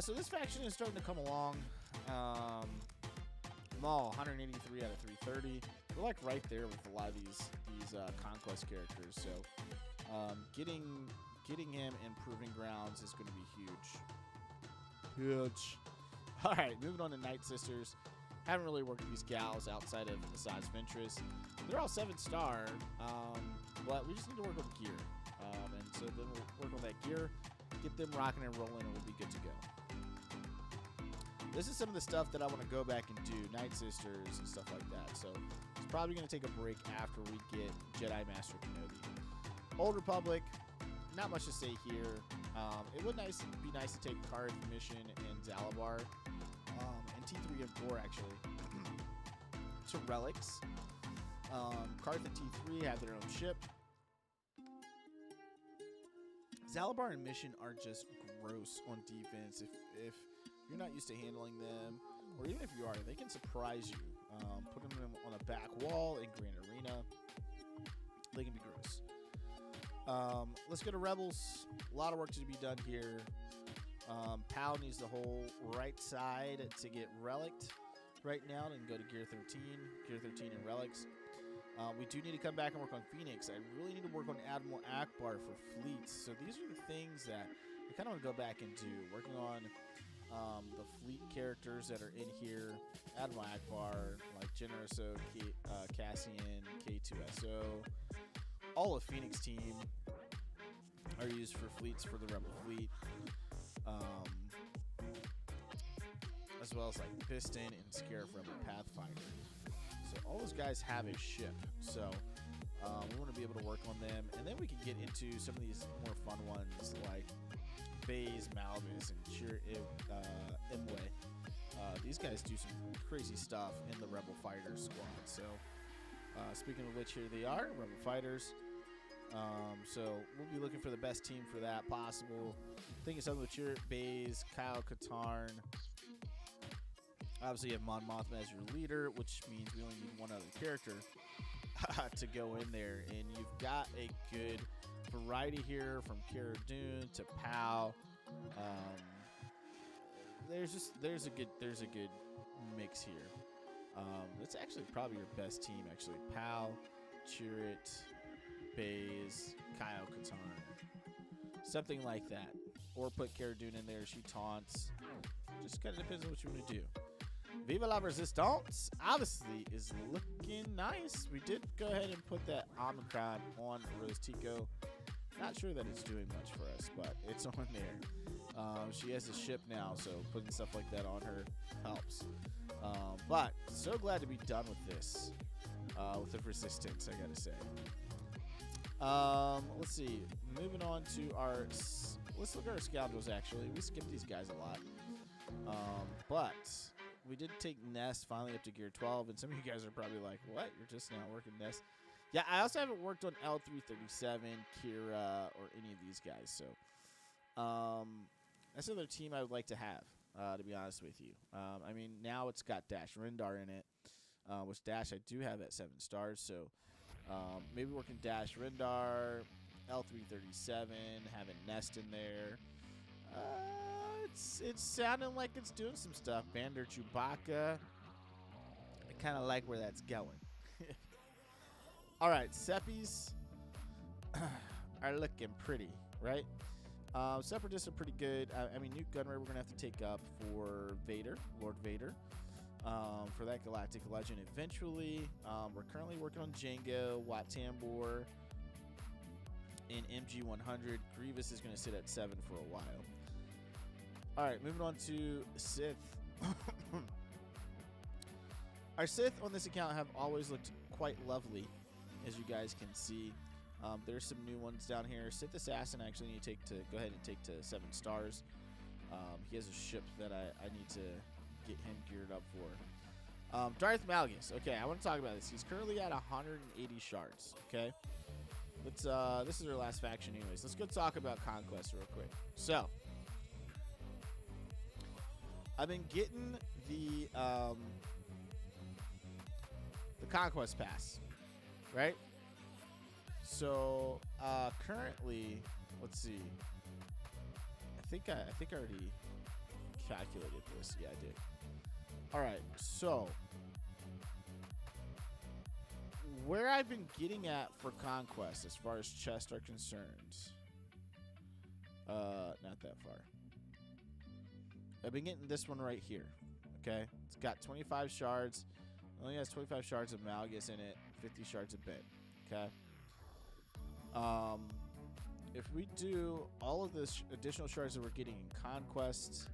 So this faction is starting to come along. Maul, 183 out of 330. We're like right there with a lot of these conquest characters. So getting him in Proving Grounds is going to be huge. Huge. All right, moving on to Night Sisters. Haven't really worked with these gals outside of Asajj Ventress. They're all 7-star, but we just need to work on gear. And so then we'll work on that gear, get them rocking and rolling, and we'll be good to go. This is some of the stuff that I want to go back and do, Night Sisters and stuff like that. So it's probably going to take a break after we get Jedi Master Kenobi. Old Republic, not much to say here. It would be nice to take Karth Mission and Zalabar, and T3 and 4 actually, to relics. Karth and T3 have their own ship. Zalabar and Mission are just gross on defense. If you're not used to handling them, or even if you are, they can surprise you. Putting them on a back wall in Grand Arena, they can be gross. Let's go to Rebels. A lot of work to be done here. Pal needs the whole right side to get relicked right now and go to Gear 13. Gear 13 and relics. We do need to come back and work on Phoenix. I really need to work on Admiral Akbar for fleets. So these are the things that I kind of want to go back and do. Working on the fleet characters that are in here. Admiral Akbar, like Generoso, Cassian, K2SO. All of Phoenix team are used for fleets for the Rebel fleet. As well as like Piston and Scarif Rebel Pathfinder. So all those guys have a ship. So we want to be able to work on them. And then we can get into some of these more fun ones like Baze, Malvis, and Imwe. These guys do some crazy stuff in the Rebel Fighter squad. So speaking of which, here they are, Rebel Fighters. So we'll be looking for the best team for that possible. Thinking something with your Baze, Kyle Katarn. Obviously, you have Mon Mothma as your leader, which means we only need one other character to go in there. And you've got a good variety here from Cara Dune to Pow. There's a good mix here. It's actually probably your best team. Actually, Pow, Chirrut, Baze, Kyle Katarn, something like that. Or put Cara Dune in there. She taunts. Just kind of depends on what you want to do. Viva la Resistance obviously is looking nice. We did go ahead and put that Omicron on Rose Tico. Not sure that it's doing much for us, but it's on there. She has a ship now, so putting stuff like that on her helps. But so glad to be done with this, with the Resistance, I gotta say. Let's see. Moving on to our... Let's look at our scoundrels, actually. We skipped these guys a lot. But... we did take Nest finally up to gear 12, and some of you guys are probably like, what? You're just now working Nest? Yeah, I also haven't worked on L337, Kira, or any of these guys, so that's another team I would like to have, to be honest with you. I mean, now it's got Dash Rendar in it, which Dash I do have at 7 stars, so maybe working Dash Rendar, L337, having Nest in there. It's sounding like it's doing some stuff. Bander Chewbacca. I kind of like where that's going. All right, Seppies are looking pretty, right? Separatists are pretty good. I mean, Newt Gunray we're going to have to take up for Vader, Lord Vader, for that Galactic Legend eventually. We're currently working on Jango, Wat Tambor, and MG100. Grievous is going to sit at 7 for a while. All right, moving on to Sith. Our Sith on this account have always looked quite lovely, as you guys can see. There's some new ones down here. Sith Assassin I actually need to go ahead and take to 7 stars. He has a ship that I need to get him geared up for. Darth Malgus. Okay, I want to talk about this. He's currently at 180 shards. Okay, let's. This is our last faction, anyways. Let's go talk about Conquest real quick. So. I've been getting the Conquest Pass, right? So currently, let's see. I think I already calculated this. Yeah, I did. All right. So where I've been getting at for Conquest, as far as chests are concerned, not that far. I've been getting this one right here, okay? It's got 25 shards. It only has 25 shards of Malgus in it, 50 shards of Bit, okay? If we do all of this additional shards that we're getting in Conquest,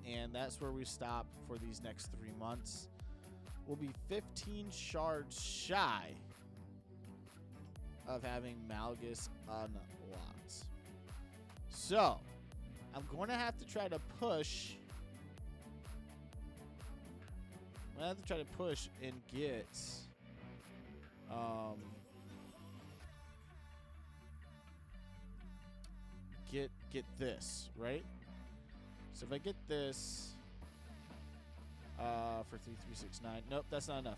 and that's where we stop for these next 3 months, we'll be 15 shards shy of having Malgus unlocked. So... I'm going to have to try to push. I'm going to have to try to push and get this, right? So if I get this for 3369. Nope, that's not enough.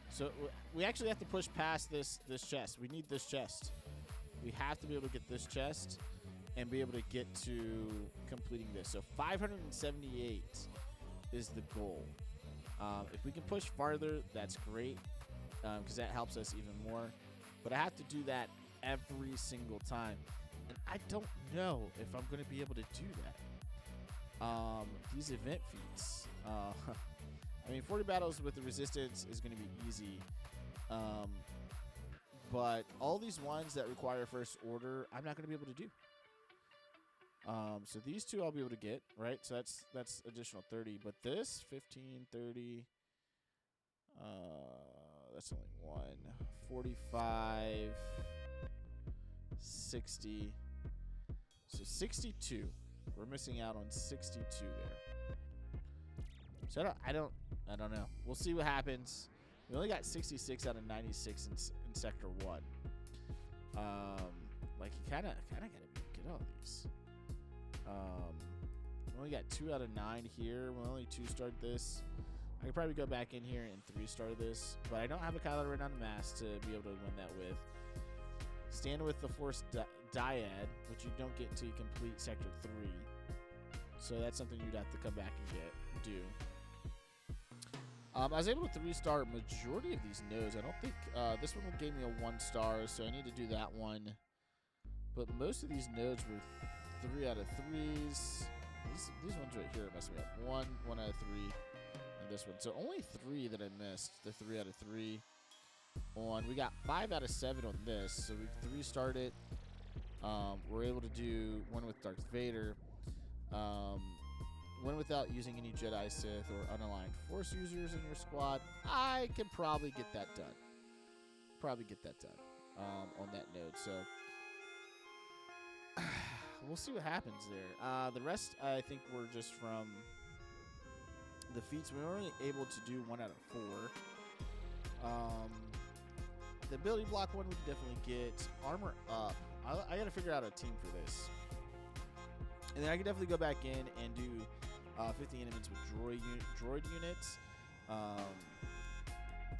So we actually have to push past this chest. We need this chest. We have to be able to get this chest and be able to get to completing this. So 578 is the goal. If we can push farther, that's great. because that helps us even more. But I have to do that every single time, and I don't know if I'm going to be able to do that. These event feats. I mean, 40 battles with the resistance is going to be easy. But all these ones that require first order, I'm not going to be able to do. So these two I'll be able to get, right? So that's additional 30. But this, 15, 30, that's only one. 45, 60. So 62. We're missing out on 62 there. So I don't know. We'll see what happens. We only got 66 out of 96 in Sector 1. Like, you kind of got to get all these. We only got 2 out of 9 here. We only 2-starred this. I could probably go back in here and 3-star this, but I don't have a Kylo Ren on the mask to be able to win that with. Stand with the Force Dyad, which you don't get until you complete Sector 3. So that's something you'd have to come back and do. I was able to 3-star majority of these nodes. I don't think this one gave me a 1-star, so I need to do that one. But most of these nodes were 3 out of 3s. These ones right here messed me up. 1 out of 3, and this one. So only 3 that I missed. The 3 out of 3 on. We got 5 out of 7 on this, so we 3-starred it. We're able to do one with Darth Vader. One without using any Jedi, Sith, or unaligned Force users in your squad. I can probably get that done. On that node. So we'll see what happens there. The rest, I think, were just from the feats. We were only able to do 1 out of 4. The ability block one we can definitely get. Armor up. I got to figure out a team for this. And then I can definitely go back in and do 50 enemies with droid units.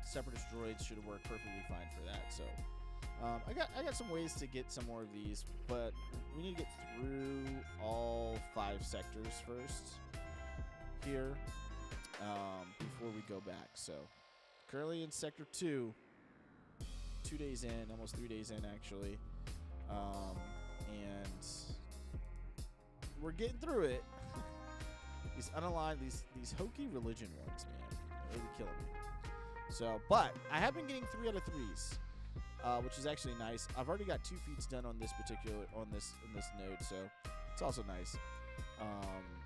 Separatist droids should work perfectly fine for that. So I got some ways to get some more of these, but we need to get through all 5 sectors first here before we go back. So currently in Sector 2, 2 days in, almost 3 days in actually, and we're getting through it. These unaligned, these hokey religion ones, man, they're really killing me. So, but I have been getting 3 out of 3s, which is actually nice. I've already got 2 feats done on this particular in this node, so it's also nice.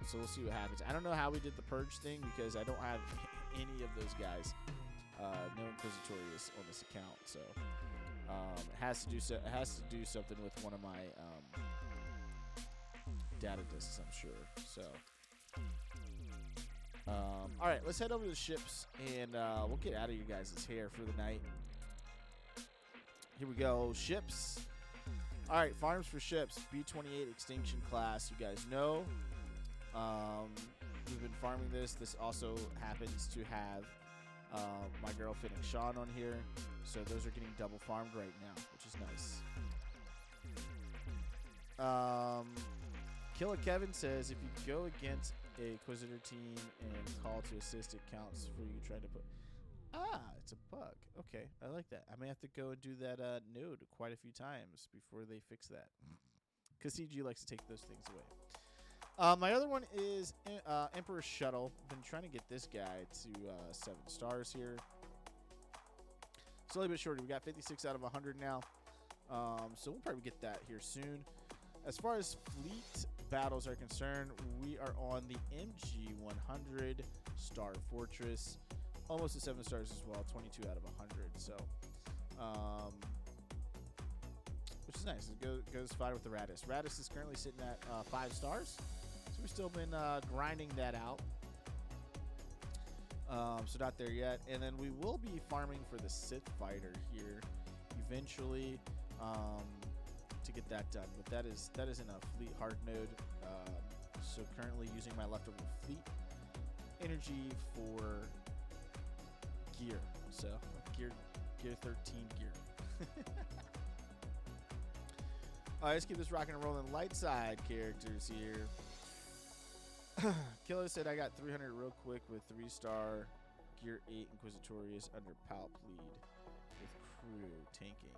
So we'll see what happens. I don't know how we did the purge thing because I don't have any of those guys. No Inquisitorius on this account, so it has to do something with one of my data disks, I'm sure. So. All right, let's head over to the ships, and we'll get out of you guys' hair for the night. Here we go, ships. All right, farms for ships, B-28 extinction class. You guys know we've been farming this. This also happens to have my girl Fitting Sean on here, so those are getting double farmed right now, which is nice. Killer Kevin says if you go against a Inquisitor team and call to assist, it counts for you trying to put. It's a bug. Okay, I like that. I may have to go and do that node quite a few times before they fix that, because CG likes to take those things away. My other one is Emperor Shuttle. Been trying to get this guy to 7 stars here. Slowly but surely, we got 56 out of 100 now. So we'll probably get that here soon. As far as fleet battles are concerned, we are on the MG-100 Star Fortress. Almost to 7 stars as well, 22 out of 100. So, which is nice. It goes fine with the Radis. Radis is currently sitting at 5 stars. So we've still been grinding that out. So not there yet. And then we will be farming for the Sith Fighter here eventually. To get that done, but that is in a fleet hard node. So currently using my leftover fleet energy for gear. So gear 13 gear. All right, let's keep this rocking and rolling. Light side characters here. Killer said I got 300 real quick with 3-star gear 8 Inquisitorius under Pal Plead. with crew tanking.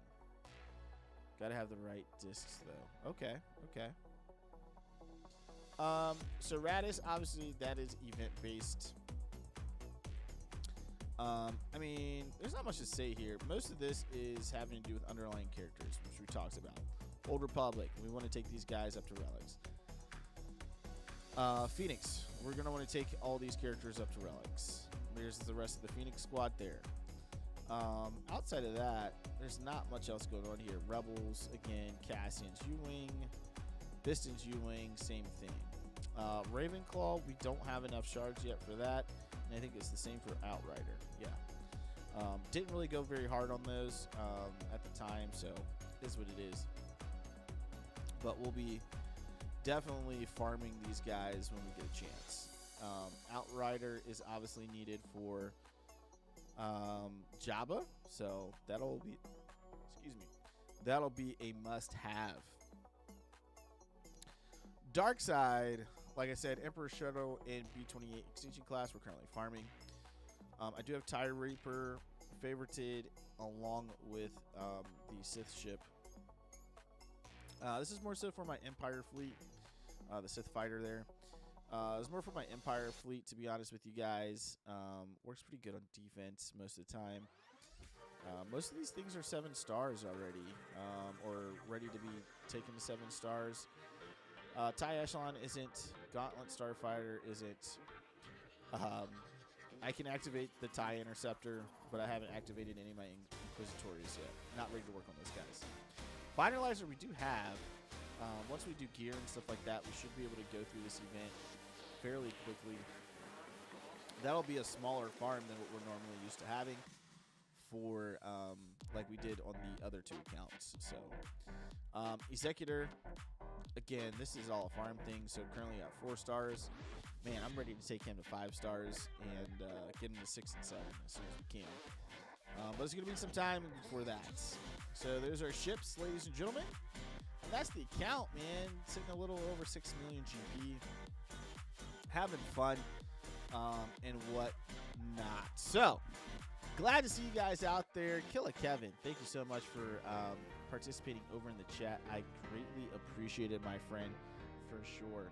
Gotta have the right discs though. Okay, okay. So Radis, obviously that is event based. I mean, there's not much to say here. Most of this is having to do with underlying characters, which we talked about. Old Republic, we want to take these guys up to relics. Phoenix, we're going to want to take all these characters up to relics. There's the rest of the Phoenix squad there. Outside of that, there's not much else going on here. Rebels, again, Cassian's U-Wing, Piston's U-Wing, same thing. Ravenclaw, we don't have enough shards yet for that. And I think it's the same for Outrider. Yeah. Didn't really go very hard on those at the time, so it is what it is. But we'll be definitely farming these guys when we get a chance. Outrider is obviously needed for Jabba, so that'll be a must-have. Darkside, like I said, Emperor Shuttle and B-28 Extinction class we're currently farming. I do have Tire Reaper favorited along with the Sith ship. This is more so for my Empire fleet, the Sith fighter there. It's more for my Empire fleet, to be honest with you guys. Works pretty good on defense most of the time. Most of these things are 7 stars already, or ready to be taken to 7 stars. TIE Echelon isn't. Gauntlet Starfighter isn't. I can activate the TIE Interceptor, but I haven't activated any of my Inquisitories yet. Not ready to work on those guys. Finalizer we do have. Once we do gear and stuff like that, we should be able to go through this event fairly quickly. That'll be a smaller farm than what we're normally used to having for like we did on the other 2 accounts. So Executor, again, this is all a farm thing, so currently at 4 stars. Man, I'm ready to take him to 5 stars and get him to 6 and 7 as soon as we can. But it's going to be some time before that. So there's our ships, ladies and gentlemen. And that's the account, man. Sitting a little over 6 million GP. Having fun and whatnot. So, glad to see you guys out there. Killer Kevin, thank you so much for participating over in the chat. I greatly appreciate it, my friend, for sure.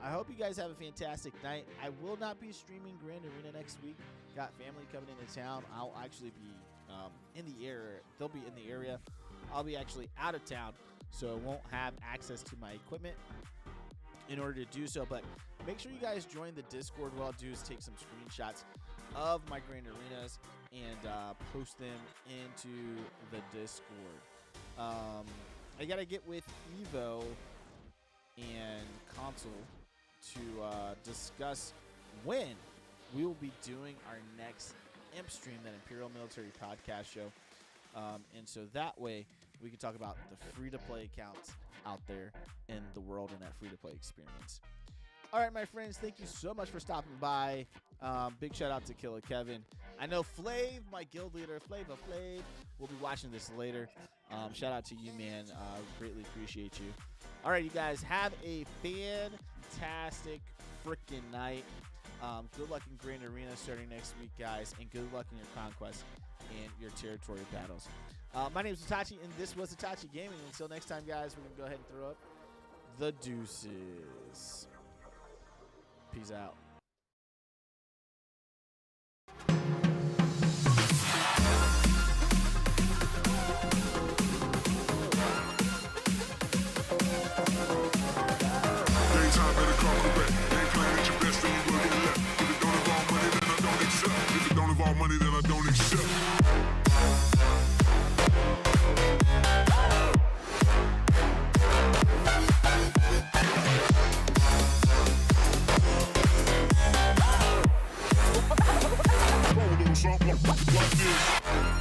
I hope you guys have a fantastic night. I will not be streaming Grand Arena next week. Got family coming into town. I'll actually be in the area. They'll be in the area. I'll be actually out of town, so I won't have access to my equipment in order to do so. But make sure you guys join the Discord. What I'll do is take some screenshots of my Grand Arenas and post them into the Discord. I got to get with Evo and Console to discuss when we will be doing our next Imp stream, that Imperial Military Podcast show. And so that way we can talk about the free-to-play accounts out there in the world and that free-to-play experience. All right, my friends, thank you so much for stopping by. Big shout-out to Killer Kevin. I know Flav, my guild leader, Flav, will be watching this later. Shout-out to you, man. Greatly appreciate you. All right, you guys, have a fantastic freaking night. Good luck in Grand Arena starting next week, guys, and good luck in your conquest and your territory battles. My name is Itachi, and this was Itachi Gaming. Until next time, guys, we're going to go ahead and throw up the deuces. Peace out. Daytime better come correct. Ain't playing at your best, then you will get left. If it don't involve money, then I don't accept. If it don't involve money, then I don't accept. Roll a little something like this.